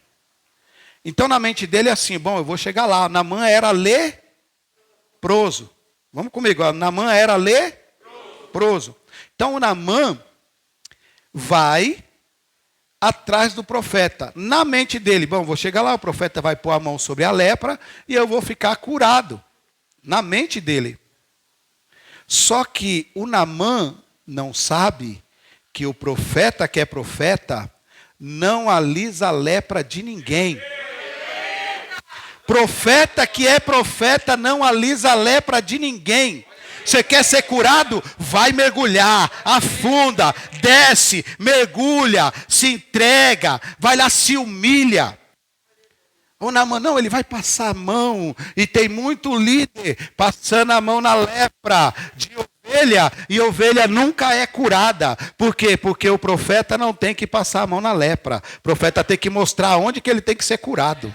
Então na mente dele é assim, bom, eu vou chegar lá. Naamã era leproso. Vamos comigo, Naamã era leproso. Então o Naamã vai atrás do profeta. Na mente dele, bom, vou chegar lá, o profeta vai pôr a mão sobre a lepra e eu vou ficar curado. Na mente dele. Só que o Naamã não sabe que o profeta que é profeta não alisa a lepra de ninguém. Profeta que é profeta não alisa a lepra de ninguém. Você quer ser curado? Vai mergulhar, afunda, desce, mergulha, se entrega, vai lá, se humilha. O Naamã, não, ele vai passar a mão, e tem muito líder passando a mão na lepra de ovelha, e ovelha nunca é curada. Por quê? Porque o profeta não tem que passar a mão na lepra, o profeta tem que mostrar onde que ele tem que ser curado.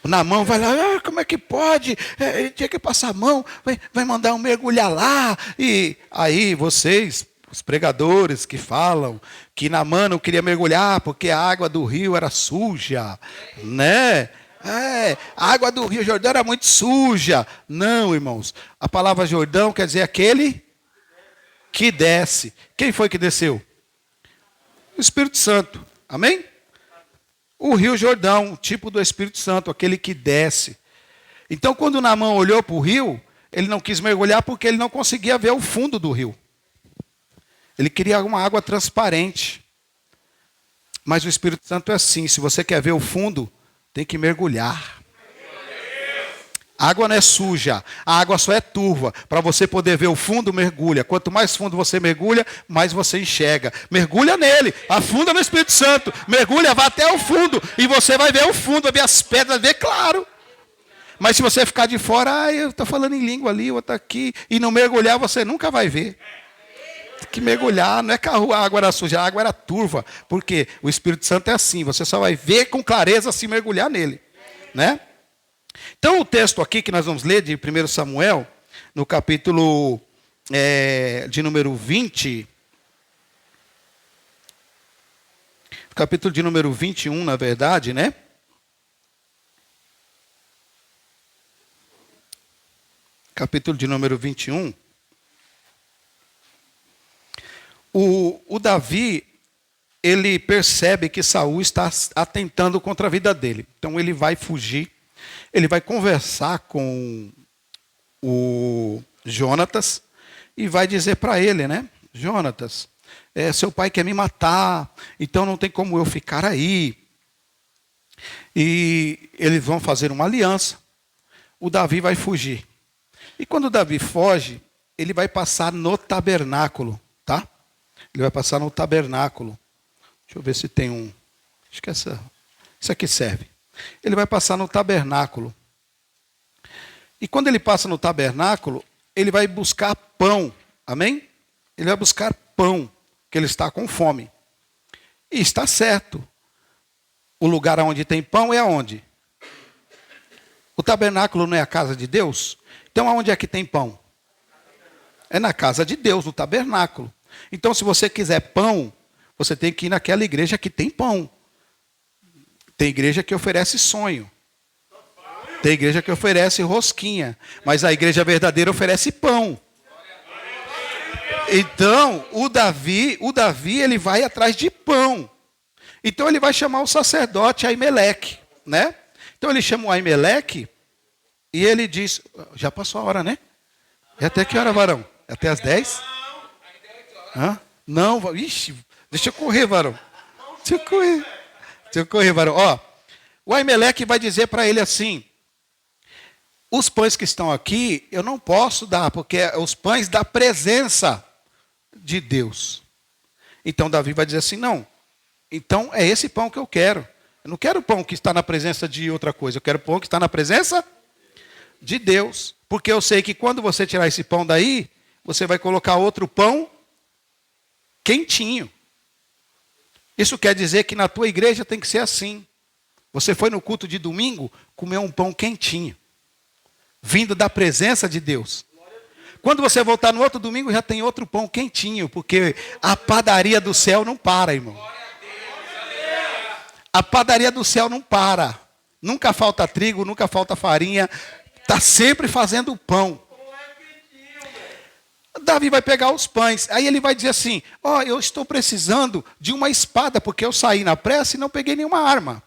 O Naamã vai lá, como é que pode? Ele tinha que passar a mão, vai mandar um mergulhar lá. E aí vocês, os pregadores que falam que Naamã não queria mergulhar porque a água do rio era suja, né? A água do rio Jordão era muito suja. Não, irmãos, a palavra Jordão quer dizer aquele que desce. Quem foi que desceu? O Espírito Santo, amém? O rio Jordão, tipo do Espírito Santo, aquele que desce. Então, quando Naamã olhou para o rio, ele não quis mergulhar porque ele não conseguia ver o fundo do rio. Ele queria uma água transparente. Mas o Espírito Santo é assim, se você quer ver o fundo, tem que mergulhar. A água não é suja, a água só é turva. Para você poder ver o fundo, mergulha. Quanto mais fundo você mergulha, mais você enxerga. Mergulha nele, afunda no Espírito Santo. Mergulha, vá até o fundo. E você vai ver o fundo, vai ver as pedras, vai ver claro. Mas se você ficar de fora, eu estou falando em língua ali, outro aqui, e não mergulhar, você nunca vai ver. Tem que mergulhar, não é que a água era suja, a água era turva. Porque o Espírito Santo é assim, você só vai ver com clareza se mergulhar nele. Né? Então, o texto aqui que nós vamos ler de 1 Samuel, no capítulo de número 20, capítulo de número 21, na verdade, né? Capítulo de número 21. O Davi, ele percebe que Saul está atentando contra a vida dele. Então, ele vai fugir. Ele vai conversar com o Jonatas e vai dizer para ele, né? Jonatas, seu pai quer me matar, então não tem como eu ficar aí. E eles vão fazer uma aliança. O Davi vai fugir. E quando o Davi foge, ele vai passar no tabernáculo, tá? Ele vai passar no tabernáculo. Deixa eu ver se tem um... Acho que isso aqui serve. Ele vai passar no tabernáculo. E quando ele passa no tabernáculo, ele vai buscar pão. Amém? Ele vai buscar pão, que ele está com fome. E está certo. O lugar onde tem pão é aonde? O tabernáculo não é a casa de Deus? Então aonde é que tem pão? É na casa de Deus, no tabernáculo. Então se você quiser pão, você tem que ir naquela igreja que tem pão. Tem igreja que oferece sonho. Tem igreja que oferece rosquinha. Mas a igreja verdadeira oferece pão. Então, o Davi ele vai atrás de pão. Então ele vai chamar o sacerdote Aimeleque, né? Então ele chama o Aimeleque e ele diz, já passou a hora, né? E até que hora, varão? Até as 10? Hã? Não, ixi, deixa eu correr, varão. Deixa eu correr, varão. Ó, o Aimeleque vai dizer para ele assim, os pães que estão aqui, eu não posso dar, porque é os pães da presença de Deus. Então Davi vai dizer assim, não, então é esse pão que eu quero. Eu não quero pão que está na presença de outra coisa, eu quero pão que está na presença de Deus. Porque eu sei que quando você tirar esse pão daí, você vai colocar outro pão quentinho. Isso quer dizer que na tua igreja tem que ser assim. Você foi no culto de domingo, comer um pão quentinho, vindo da presença de Deus. Quando você voltar no outro domingo, já tem outro pão quentinho, porque a padaria do céu não para, irmão. A padaria do céu não para. Nunca falta trigo, nunca falta farinha. Está sempre fazendo pão. Davi vai pegar os pães. Aí ele vai dizer assim, ó, eu estou precisando de uma espada, porque eu saí na pressa e não peguei nenhuma arma.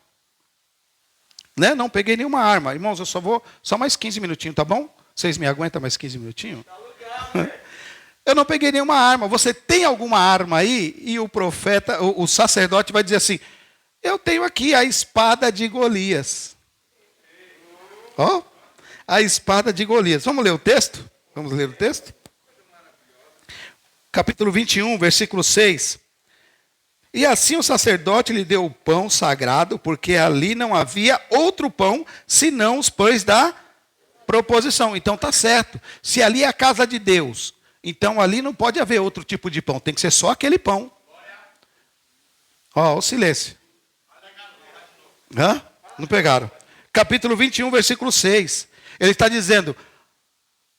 Né? Não peguei nenhuma arma. Irmãos, eu só mais 15 minutinhos, tá bom? Vocês me aguentam mais 15 minutinhos? Eu não peguei nenhuma arma. Você tem alguma arma aí? E o profeta, o sacerdote vai dizer assim, eu tenho aqui a espada de Golias. Ó, a espada de Golias. Vamos ler o texto? Vamos ler o texto? Capítulo 21, versículo 6. E assim o sacerdote lhe deu o pão sagrado, porque ali não havia outro pão, senão os pães da proposição. Então está certo. Se ali é a casa de Deus, então ali não pode haver outro tipo de pão. Tem que ser só aquele pão. Ó, o silêncio. Hã? Não pegaram. Capítulo 21, versículo 6. Ele está dizendo,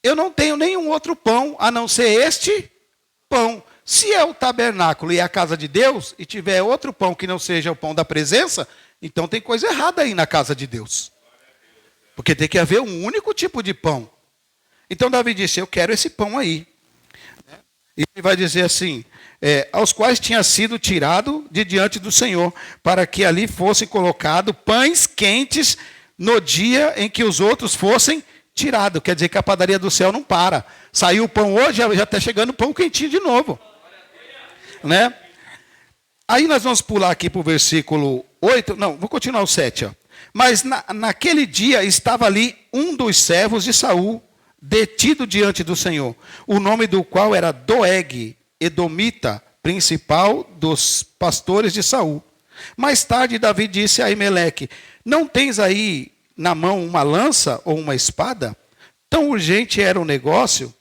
eu não tenho nenhum outro pão, a não ser este pão. Se é o tabernáculo e é a casa de Deus, e tiver outro pão que não seja o pão da presença, então tem coisa errada aí na casa de Deus. Porque tem que haver um único tipo de pão. Então Davi disse, eu quero esse pão aí. E ele vai dizer assim, aos quais tinha sido tirado de diante do Senhor, para que ali fossem colocados pães quentes no dia em que os outros fossem tirados. Quer dizer que a padaria do céu não para. Saiu o pão hoje, já está chegando o pão quentinho de novo. Né? Aí nós vamos pular aqui para o versículo 8. Não, vou continuar o 7. Ó. Mas naquele dia estava ali um dos servos de Saul, detido diante do Senhor, o nome do qual era Doeg, edomita, principal dos pastores de Saul. Mais tarde Davi disse a Aimeleque, não tens aí na mão uma lança ou uma espada? Tão urgente era o negócio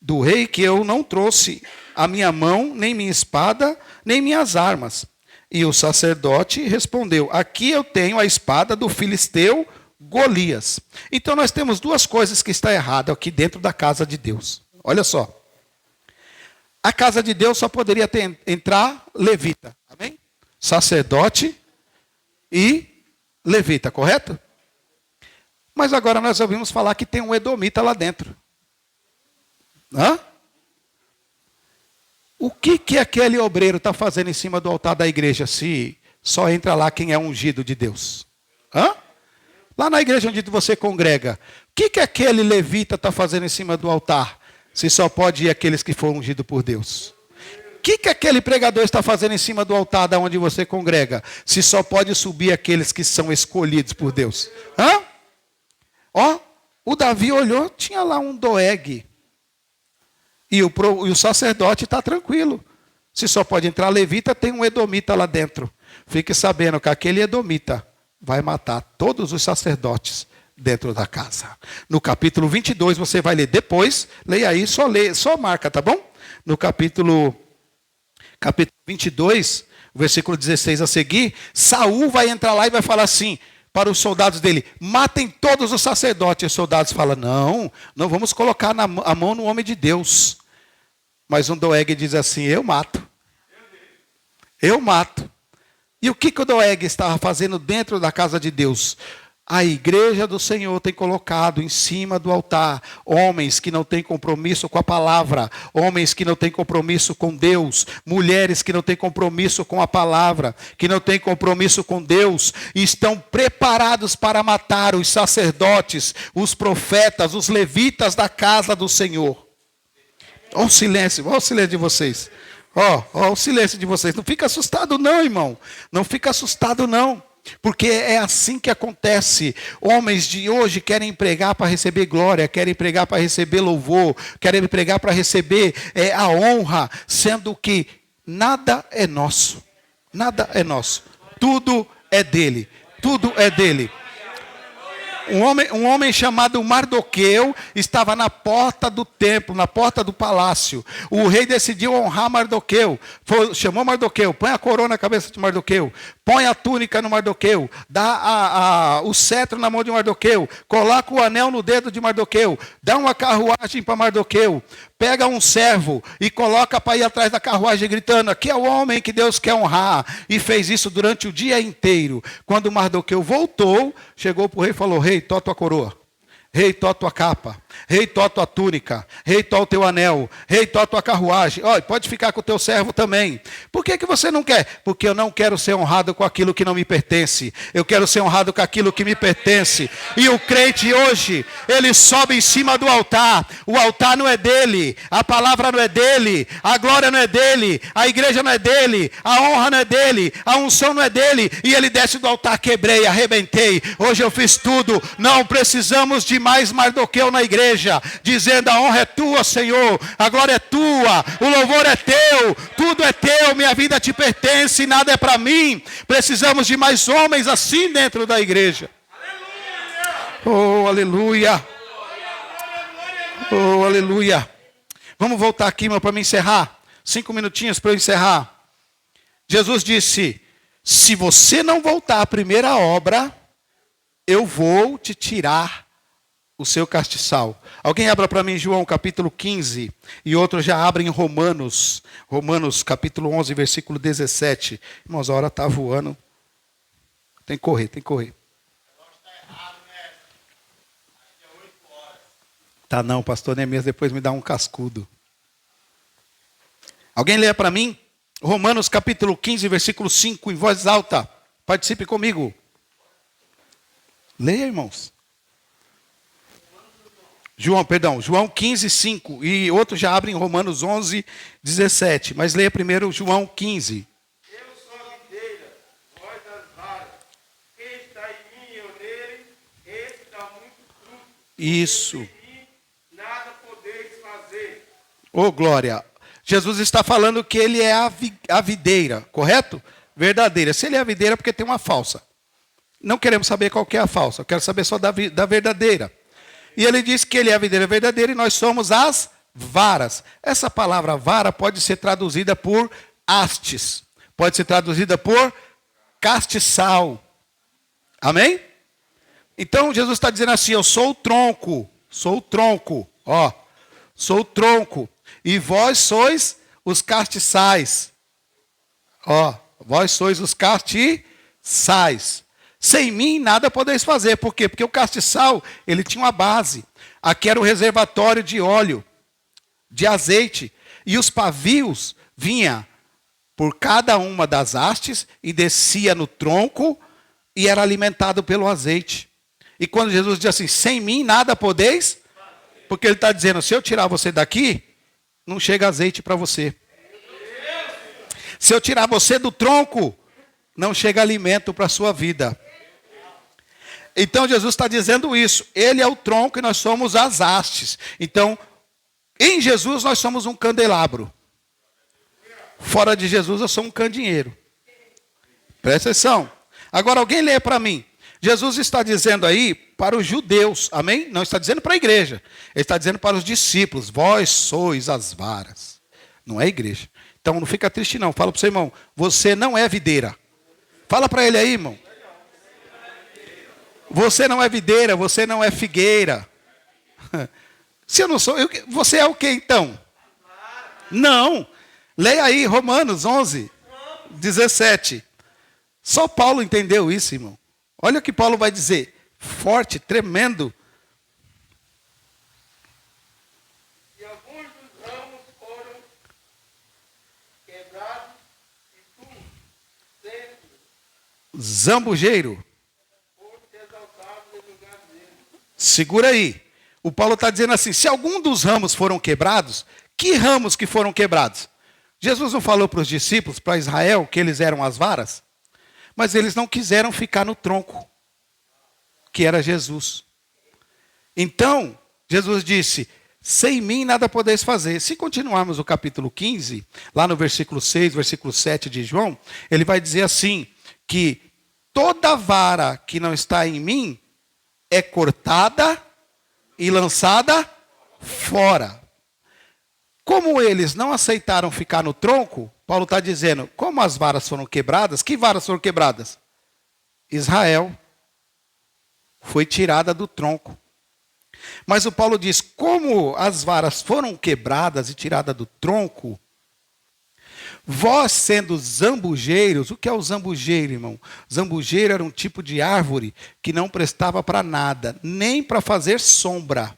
do rei que eu não trouxe a minha mão, nem minha espada, nem minhas armas. E o sacerdote respondeu, aqui eu tenho a espada do filisteu Golias. Então nós temos duas coisas que estão erradas aqui dentro da casa de Deus. Olha só. A casa de Deus só poderia entrar levita. Amém? Sacerdote e levita, correto? Mas agora nós ouvimos falar que tem um edomita lá dentro. Hã? O que aquele obreiro está fazendo em cima do altar da igreja se só entra lá quem é ungido de Deus? Hã? Lá na igreja onde você congrega, o que aquele levita está fazendo em cima do altar se só pode ir aqueles que foram ungidos por Deus? O que aquele pregador está fazendo em cima do altar da onde você congrega se só pode subir aqueles que são escolhidos por Deus? Hã? Ó, o Davi olhou, tinha lá um Doeg. E o sacerdote está tranquilo. Se só pode entrar levita, tem um edomita lá dentro. Fique sabendo que aquele edomita vai matar todos os sacerdotes dentro da casa. No capítulo 22, você vai ler depois. Leia aí, só marca, tá bom? No capítulo 22, versículo 16 a seguir, Saul vai entrar lá e vai falar assim para os soldados dele, matem todos os sacerdotes. E os soldados falam, não vamos colocar a mão no homem de Deus. Mas um Doeg diz assim, eu mato. Eu mato. E o que o Doeg estava fazendo dentro da casa de Deus? A igreja do Senhor tem colocado em cima do altar homens que não têm compromisso com a palavra, homens que não têm compromisso com Deus, mulheres que não têm compromisso com a palavra, que não têm compromisso com Deus, e estão preparados para matar os sacerdotes, os profetas, os levitas da casa do Senhor. Olha o silêncio de vocês. Ó, o silêncio de vocês. Não fica assustado não, irmão. Não fica assustado não. Porque é assim que acontece. Homens de hoje querem pregar para receber glória, querem pregar para receber louvor, querem pregar para receber a honra, sendo que nada é nosso. Nada é nosso. Tudo é dele. Tudo é dele. Um homem chamado Mardoqueu estava na porta do templo, na porta do palácio. O rei decidiu honrar Mardoqueu. Chamou Mardoqueu, põe a coroa na cabeça de Mardoqueu, põe a túnica no Mardoqueu, dá o cetro na mão de Mardoqueu, coloca o anel no dedo de Mardoqueu, dá uma carruagem para Mardoqueu, pega um servo e coloca para ir atrás da carruagem gritando, aqui é o homem que Deus quer honrar. E fez isso durante o dia inteiro. Quando Mardoqueu voltou, chegou para o rei e falou, rei, tó tua coroa. Rei, tó tua capa. Rei, tó tua túnica. Rei, tó o teu anel. Rei, tó tua carruagem. Olha, pode ficar com o teu servo também. Por que você não quer? Porque eu não quero ser honrado com aquilo que não me pertence. Eu quero ser honrado com aquilo que me pertence. E o crente hoje, ele sobe em cima do altar. O altar não é dele. A palavra não é dele. A glória não é dele. A igreja não é dele. A honra não é dele. A unção não é dele. E ele desce do altar, quebrei, arrebentei. Hoje eu fiz tudo. Não precisamos de mais Mardoqueu na igreja, dizendo a honra é tua, Senhor, a glória é tua, o louvor é teu, tudo é teu, minha vida te pertence, nada é para mim. Precisamos de mais homens assim dentro da igreja. Oh, aleluia. Oh, aleluia. Vamos voltar aqui, irmão, para me encerrar. 5 minutinhos para eu encerrar. Jesus disse, se você não voltar à primeira obra, eu vou te tirar o seu castiçal. Alguém abra para mim João capítulo 15 e outro já abre em Romanos. Romanos capítulo 11, versículo 17. Irmãos, a hora está voando. Tem que correr, tem que correr. Tá não, pastor Neemias depois me dá um cascudo. Alguém lê para mim? Romanos capítulo 15, versículo 5, em voz alta. Participe comigo. Leia, irmãos. João 15, 5. E outro já abre em Romanos 11, 17. Mas leia primeiro João 15.
Eu sou a videira, vós as varas. Quem está em mim e eu nele, esse dá muito fruto.
Isso.
Sem mim, nada podeis fazer.
Ô, glória. Jesus está falando que ele é a videira, correto? Verdadeira. Se ele é a videira, é porque tem uma falsa. Não queremos saber qual que é a falsa. Eu quero saber só da verdadeira. E ele diz que ele é a videira verdadeira e nós somos as varas. Essa palavra vara pode ser traduzida por hastes. Pode ser traduzida por castiçal. Amém? Então Jesus está dizendo assim, eu sou o tronco. Sou o tronco. Ó, sou o tronco. E vós sois os castiçais. Ó, vós sois os castiçais. Sem mim nada podeis fazer. Por quê? Porque o castiçal, ele tinha uma base. Aqui era o reservatório de óleo, de azeite. E os pavios vinha por cada uma das hastes e descia no tronco e era alimentado pelo azeite. E quando Jesus diz assim, sem mim nada podeis, porque ele está dizendo, se eu tirar você daqui, não chega azeite para você. Se eu tirar você do tronco, não chega alimento para a sua vida. Então Jesus está dizendo isso. Ele é o tronco e nós somos as hastes. Então, em Jesus nós somos um candelabro. Fora de Jesus eu sou um candeeiro. Presta atenção. Agora alguém lê para mim. Jesus está dizendo aí para os judeus, amém? Não está dizendo para a igreja. Ele está dizendo para os discípulos. Vós sois as varas. Não é igreja. Então não fica triste não. Fala para o seu irmão. Você não é videira. Fala para ele aí, irmão. Você não é videira, você não é figueira. Se eu não sou, você é o que então? Não. Leia aí Romanos 11, 17. Só Paulo entendeu isso, irmão. Olha o que Paulo vai dizer. forte, tremendo.
E alguns dos ramos foram quebrados, e tu, sendo
Zambujeiro.
foste exaltado no lugar dele.
Segura aí. O Paulo está dizendo assim, se algum dos ramos foram quebrados, que ramos que foram quebrados? Jesus não falou para os discípulos, para Israel, que eles eram as varas? Mas eles não quiseram ficar no tronco, que era Jesus. Então, Jesus disse, sem mim nada podeis fazer. Se continuarmos o capítulo 15, lá no versículo 6, versículo 7 de João, ele vai dizer assim, que toda vara que não está em mim é cortada e lançada fora. Como eles não aceitaram ficar no tronco, Paulo está dizendo, como as varas foram quebradas, que varas foram quebradas? Israel foi tirada do tronco. Mas o Paulo diz, como as varas foram quebradas e tiradas do tronco, vós sendo zambujeiros, o que é o zambujeiro, irmão? Zambujeiro era um tipo de árvore que não prestava para nada, nem para fazer sombra.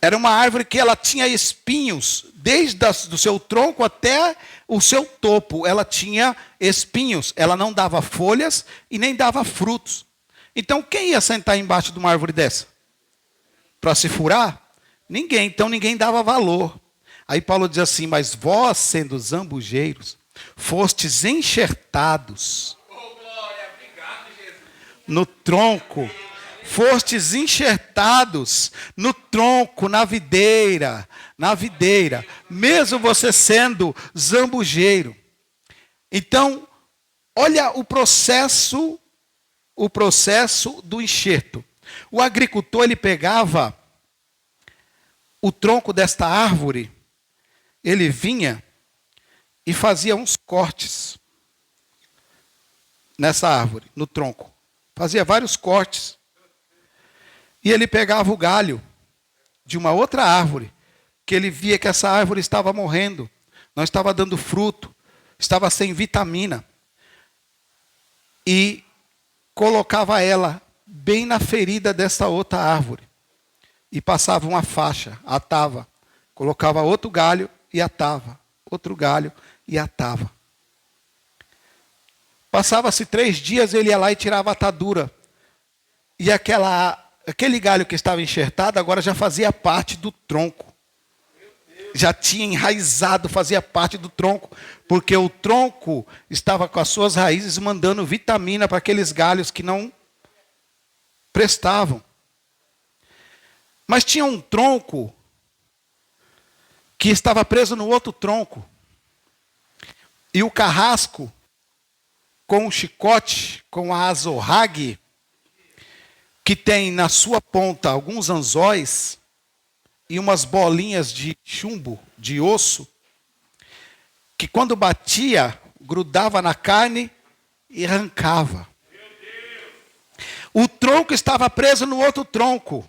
Era uma árvore que ela tinha espinhos, desde o seu tronco até o seu topo. Ela tinha espinhos, ela não dava folhas e nem dava frutos. Então, quem ia sentar embaixo de uma árvore dessa? Para se furar? Ninguém, então ninguém dava valor. Aí Paulo diz assim, mas vós, sendo zambujeiros, fostes enxertados no tronco. Fostes enxertados no tronco, na videira, mesmo você sendo zambujeiro. Então, olha o processo do enxerto. O agricultor, ele pegava o tronco desta árvore, ele vinha e fazia uns cortes nessa árvore, no tronco. Fazia vários cortes. E ele pegava o galho de uma outra árvore, que ele via que essa árvore estava morrendo, não estava dando fruto, estava sem vitamina. E colocava ela bem na ferida dessa outra árvore. E passava uma faixa, atava. Colocava outro galho e atava. Outro galho e atava. Passava-se 3 dias, ele ia lá e tirava a atadura. E aquele galho que estava enxertado agora já fazia parte do tronco. Já tinha enraizado, fazia parte do tronco. Porque o tronco estava com as suas raízes mandando vitamina para aqueles galhos que não prestavam. Mas tinha um tronco que estava preso no outro tronco. E o carrasco, com o chicote, com a azorrague, que tem na sua ponta alguns anzóis e umas bolinhas de chumbo, de osso, que quando batia, grudava na carne e arrancava. O tronco estava preso no outro tronco.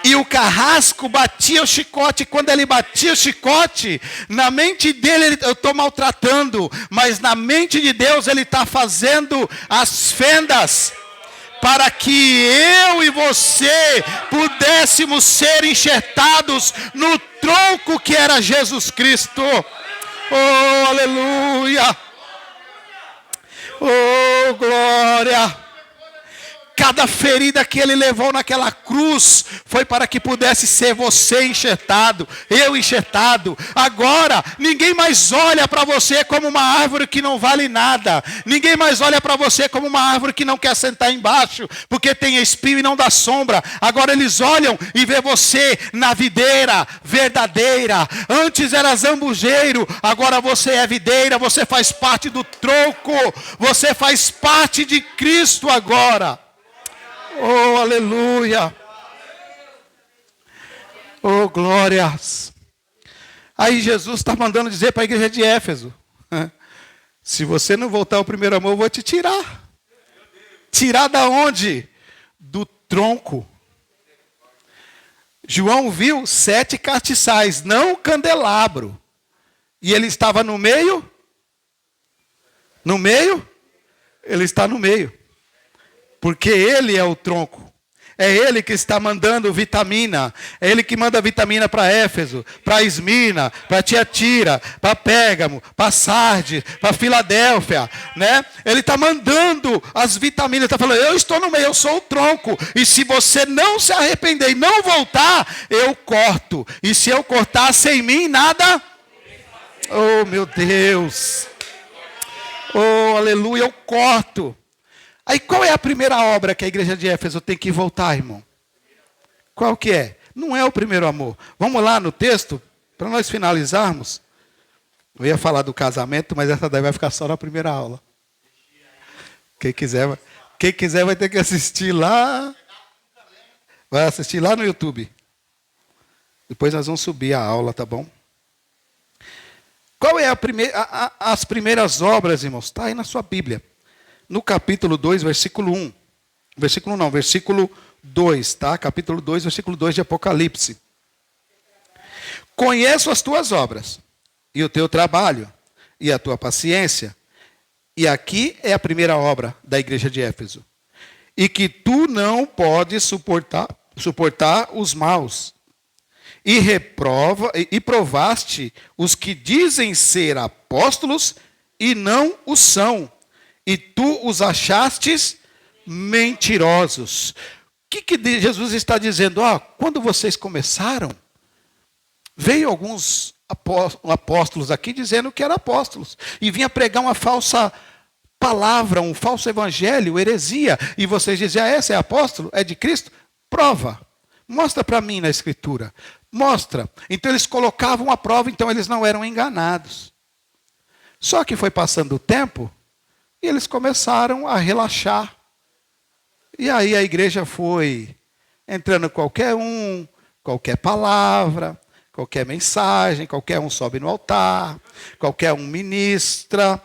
E o carrasco batia o chicote. Quando ele batia o chicote, na mente dele, eu estou maltratando, mas na mente de Deus ele está fazendo as fendas para que eu e você pudéssemos ser enxertados no tronco que era Jesus Cristo. Oh, aleluia! Oh, glória! Cada ferida que ele levou naquela cruz foi para que pudesse ser você enxertado, eu enxertado. Agora, ninguém mais olha para você como uma árvore que não vale nada. Ninguém mais olha para você como uma árvore que não quer sentar embaixo, porque tem espinho e não dá sombra. Agora eles olham e vê você na videira verdadeira. Antes era zambujeiro, agora você é videira, você faz parte do tronco, você faz parte de Cristo agora. Oh, aleluia. Oh, glórias. Aí Jesus está mandando dizer para a igreja de Éfeso, se você não voltar ao primeiro amor, eu vou te tirar. Tirar da onde? Do tronco. João viu 7 castiçais, não candelabro. E ele estava no meio? No meio? Ele está no meio. Porque ele é o tronco. É ele que está mandando vitamina. É ele que manda vitamina para Éfeso, para Esmirna, para Tiatira, para Pérgamo, para Sardes, para Filadélfia, né? Ele está mandando as vitaminas. Está falando, eu estou no meio, eu sou o tronco. E se você não se arrepender e não voltar, eu corto. E se eu cortar sem mim, nada... Oh, meu Deus. Oh, aleluia, eu corto. Aí qual é a primeira obra que a igreja de Éfeso tem que voltar, irmão? Qual que é? Não é o primeiro amor. Vamos lá no texto, para nós finalizarmos. Eu ia falar do casamento, mas essa daí vai ficar só na primeira aula. Quem quiser vai ter que assistir lá. Vai assistir lá no YouTube. Depois nós vamos subir a aula, tá bom? Qual é as primeiras obras, irmãos? Está aí na sua Bíblia. No capítulo 2, versículo 1. Versículo 2, tá? Capítulo 2, versículo 2 de Apocalipse. Conheço as tuas obras, e o teu trabalho, e a tua paciência. E aqui é a primeira obra da igreja de Éfeso. E que tu não podes suportar os maus. E provaste os que dizem ser apóstolos e não o são. E tu os achastes mentirosos. O que Jesus está dizendo? Quando vocês começaram, veio alguns apóstolos aqui dizendo que eram apóstolos. E vinha pregar uma falsa palavra, um falso evangelho, heresia. E vocês diziam, esse é apóstolo? É de Cristo? Prova. Mostra para mim na Escritura. Mostra. Então eles colocavam a prova, então eles não eram enganados. Só que foi passando o tempo, e eles começaram a relaxar. E aí a igreja foi entrando qualquer palavra, qualquer mensagem, qualquer um sobe no altar, qualquer um ministra.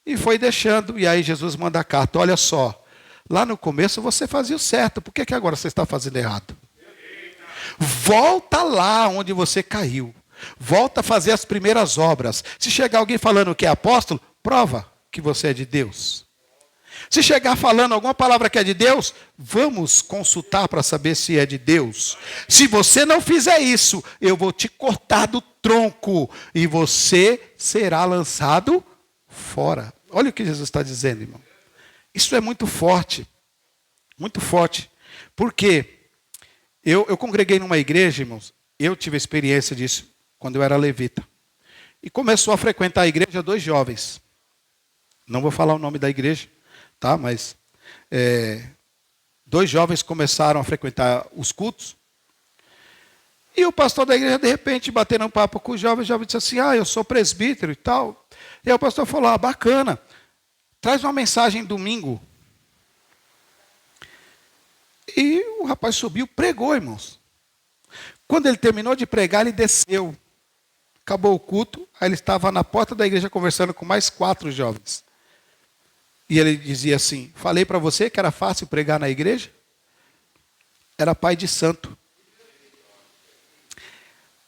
E foi deixando. E aí Jesus manda a carta, olha só, lá no começo você fazia o certo, por que agora você está fazendo errado? Volta lá onde você caiu. Volta a fazer as primeiras obras. Se chegar alguém falando que é apóstolo, prova que você é de Deus. Se chegar falando alguma palavra que é de Deus, vamos consultar para saber se é de Deus. Se você não fizer isso, eu vou te cortar do tronco e você será lançado fora. Olha o que Jesus está dizendo, irmão. Isso é muito forte. Muito forte. Por quê? Eu congreguei numa igreja, irmãos. Eu tive experiência disso quando eu era levita. E começou a frequentar a igreja 2 jovens. Não vou falar o nome da igreja, tá? Mas 2 jovens começaram a frequentar os cultos. E o pastor da igreja, de repente, batendo um papo com os jovens disse assim, eu sou presbítero e tal. E aí o pastor falou, bacana, traz uma mensagem domingo. E o rapaz subiu, pregou, irmãos. Quando ele terminou de pregar, ele desceu. Acabou o culto, aí ele estava na porta da igreja conversando com mais 4 jovens. E ele dizia assim, falei para você que era fácil pregar na igreja? Era pai de santo.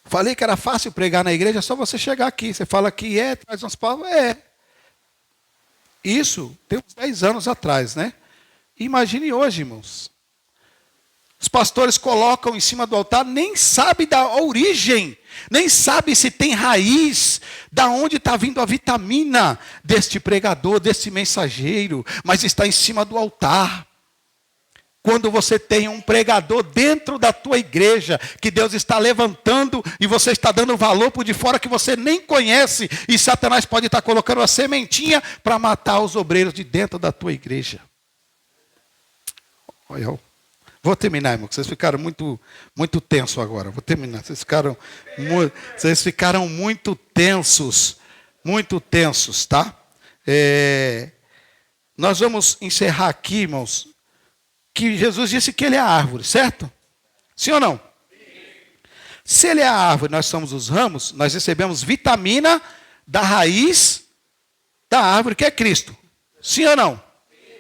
Falei que era fácil pregar na igreja, é só você chegar aqui. Você fala que traz umas palavras, Isso tem uns 10 anos atrás, né? Imagine hoje, irmãos. Os pastores colocam em cima do altar, nem sabe da origem, nem sabe se tem raiz, da onde está vindo a vitamina deste pregador, desse mensageiro, mas está em cima do altar. Quando você tem um pregador dentro da tua igreja, que Deus está levantando e você está dando valor por de fora que você nem conhece, e Satanás pode estar colocando uma sementinha para matar os obreiros de dentro da tua igreja. Olha, vou terminar, irmão, que vocês ficaram muito tensos agora. Vou terminar. Vocês ficaram muito tensos, tá? Nós vamos encerrar aqui, irmãos, que Jesus disse que ele é a árvore, certo? Sim ou não? Sim. Se ele é a árvore, nós somos os ramos, nós recebemos vitamina da raiz da árvore, que é Cristo. Sim ou não? Sim.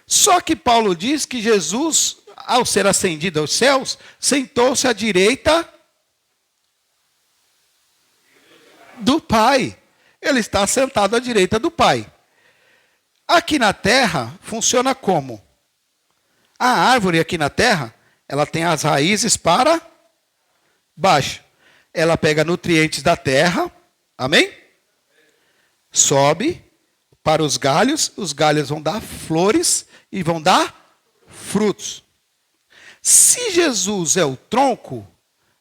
Só que Paulo diz que Jesus, ao ser ascendido aos céus, sentou-se à direita do Pai. Ele está sentado à direita do Pai. Aqui na terra, funciona como? A árvore aqui na terra, ela tem as raízes para baixo. Ela pega nutrientes da terra, amém? Sobe para os galhos vão dar flores e vão dar frutos. Se Jesus é o tronco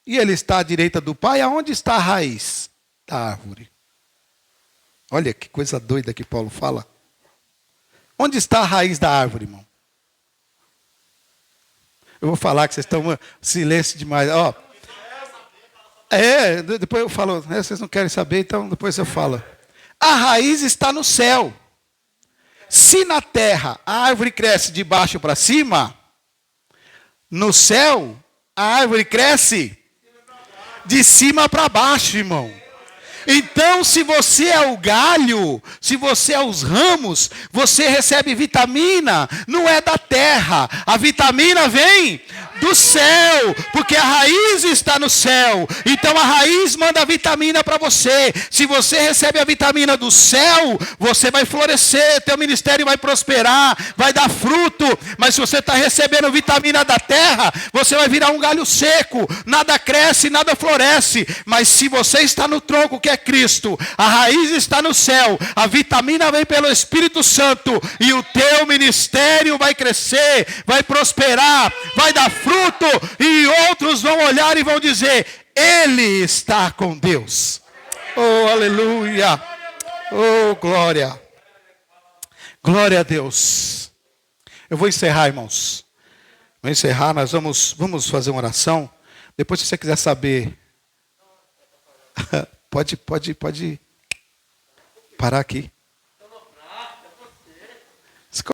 e ele está à direita do Pai, aonde está a raiz da árvore? Olha que coisa doida que Paulo fala. Onde está a raiz da árvore, irmão? Eu vou falar que vocês estão silêncio demais. Ó, depois eu falo, vocês não querem saber, então depois eu falo. A raiz está no céu. Se na terra a árvore cresce de baixo para cima, no céu a árvore cresce de cima para baixo, irmão. Então, se você é o galho, se você é os ramos, você recebe vitamina, não é da terra. A vitamina vem do céu, porque a raiz está no céu. Então, a raiz manda a vitamina para você. Se você recebe a vitamina do céu, você vai florescer, teu ministério vai prosperar, vai dar fruto. Mas se você está recebendo vitamina da terra, você vai virar um galho seco. Nada cresce, nada floresce. Mas se você está no tronco, que é Cristo, a raiz está no céu, a vitamina vem pelo Espírito Santo e o teu ministério vai crescer, vai prosperar, vai dar fruto e outros vão olhar e vão dizer: ele está com Deus. Oh, aleluia. Oh, glória. Glória a Deus. Eu vou encerrar, irmãos. Vou encerrar, nós vamos fazer uma oração. Depois, se você quiser saber, pode parar aqui.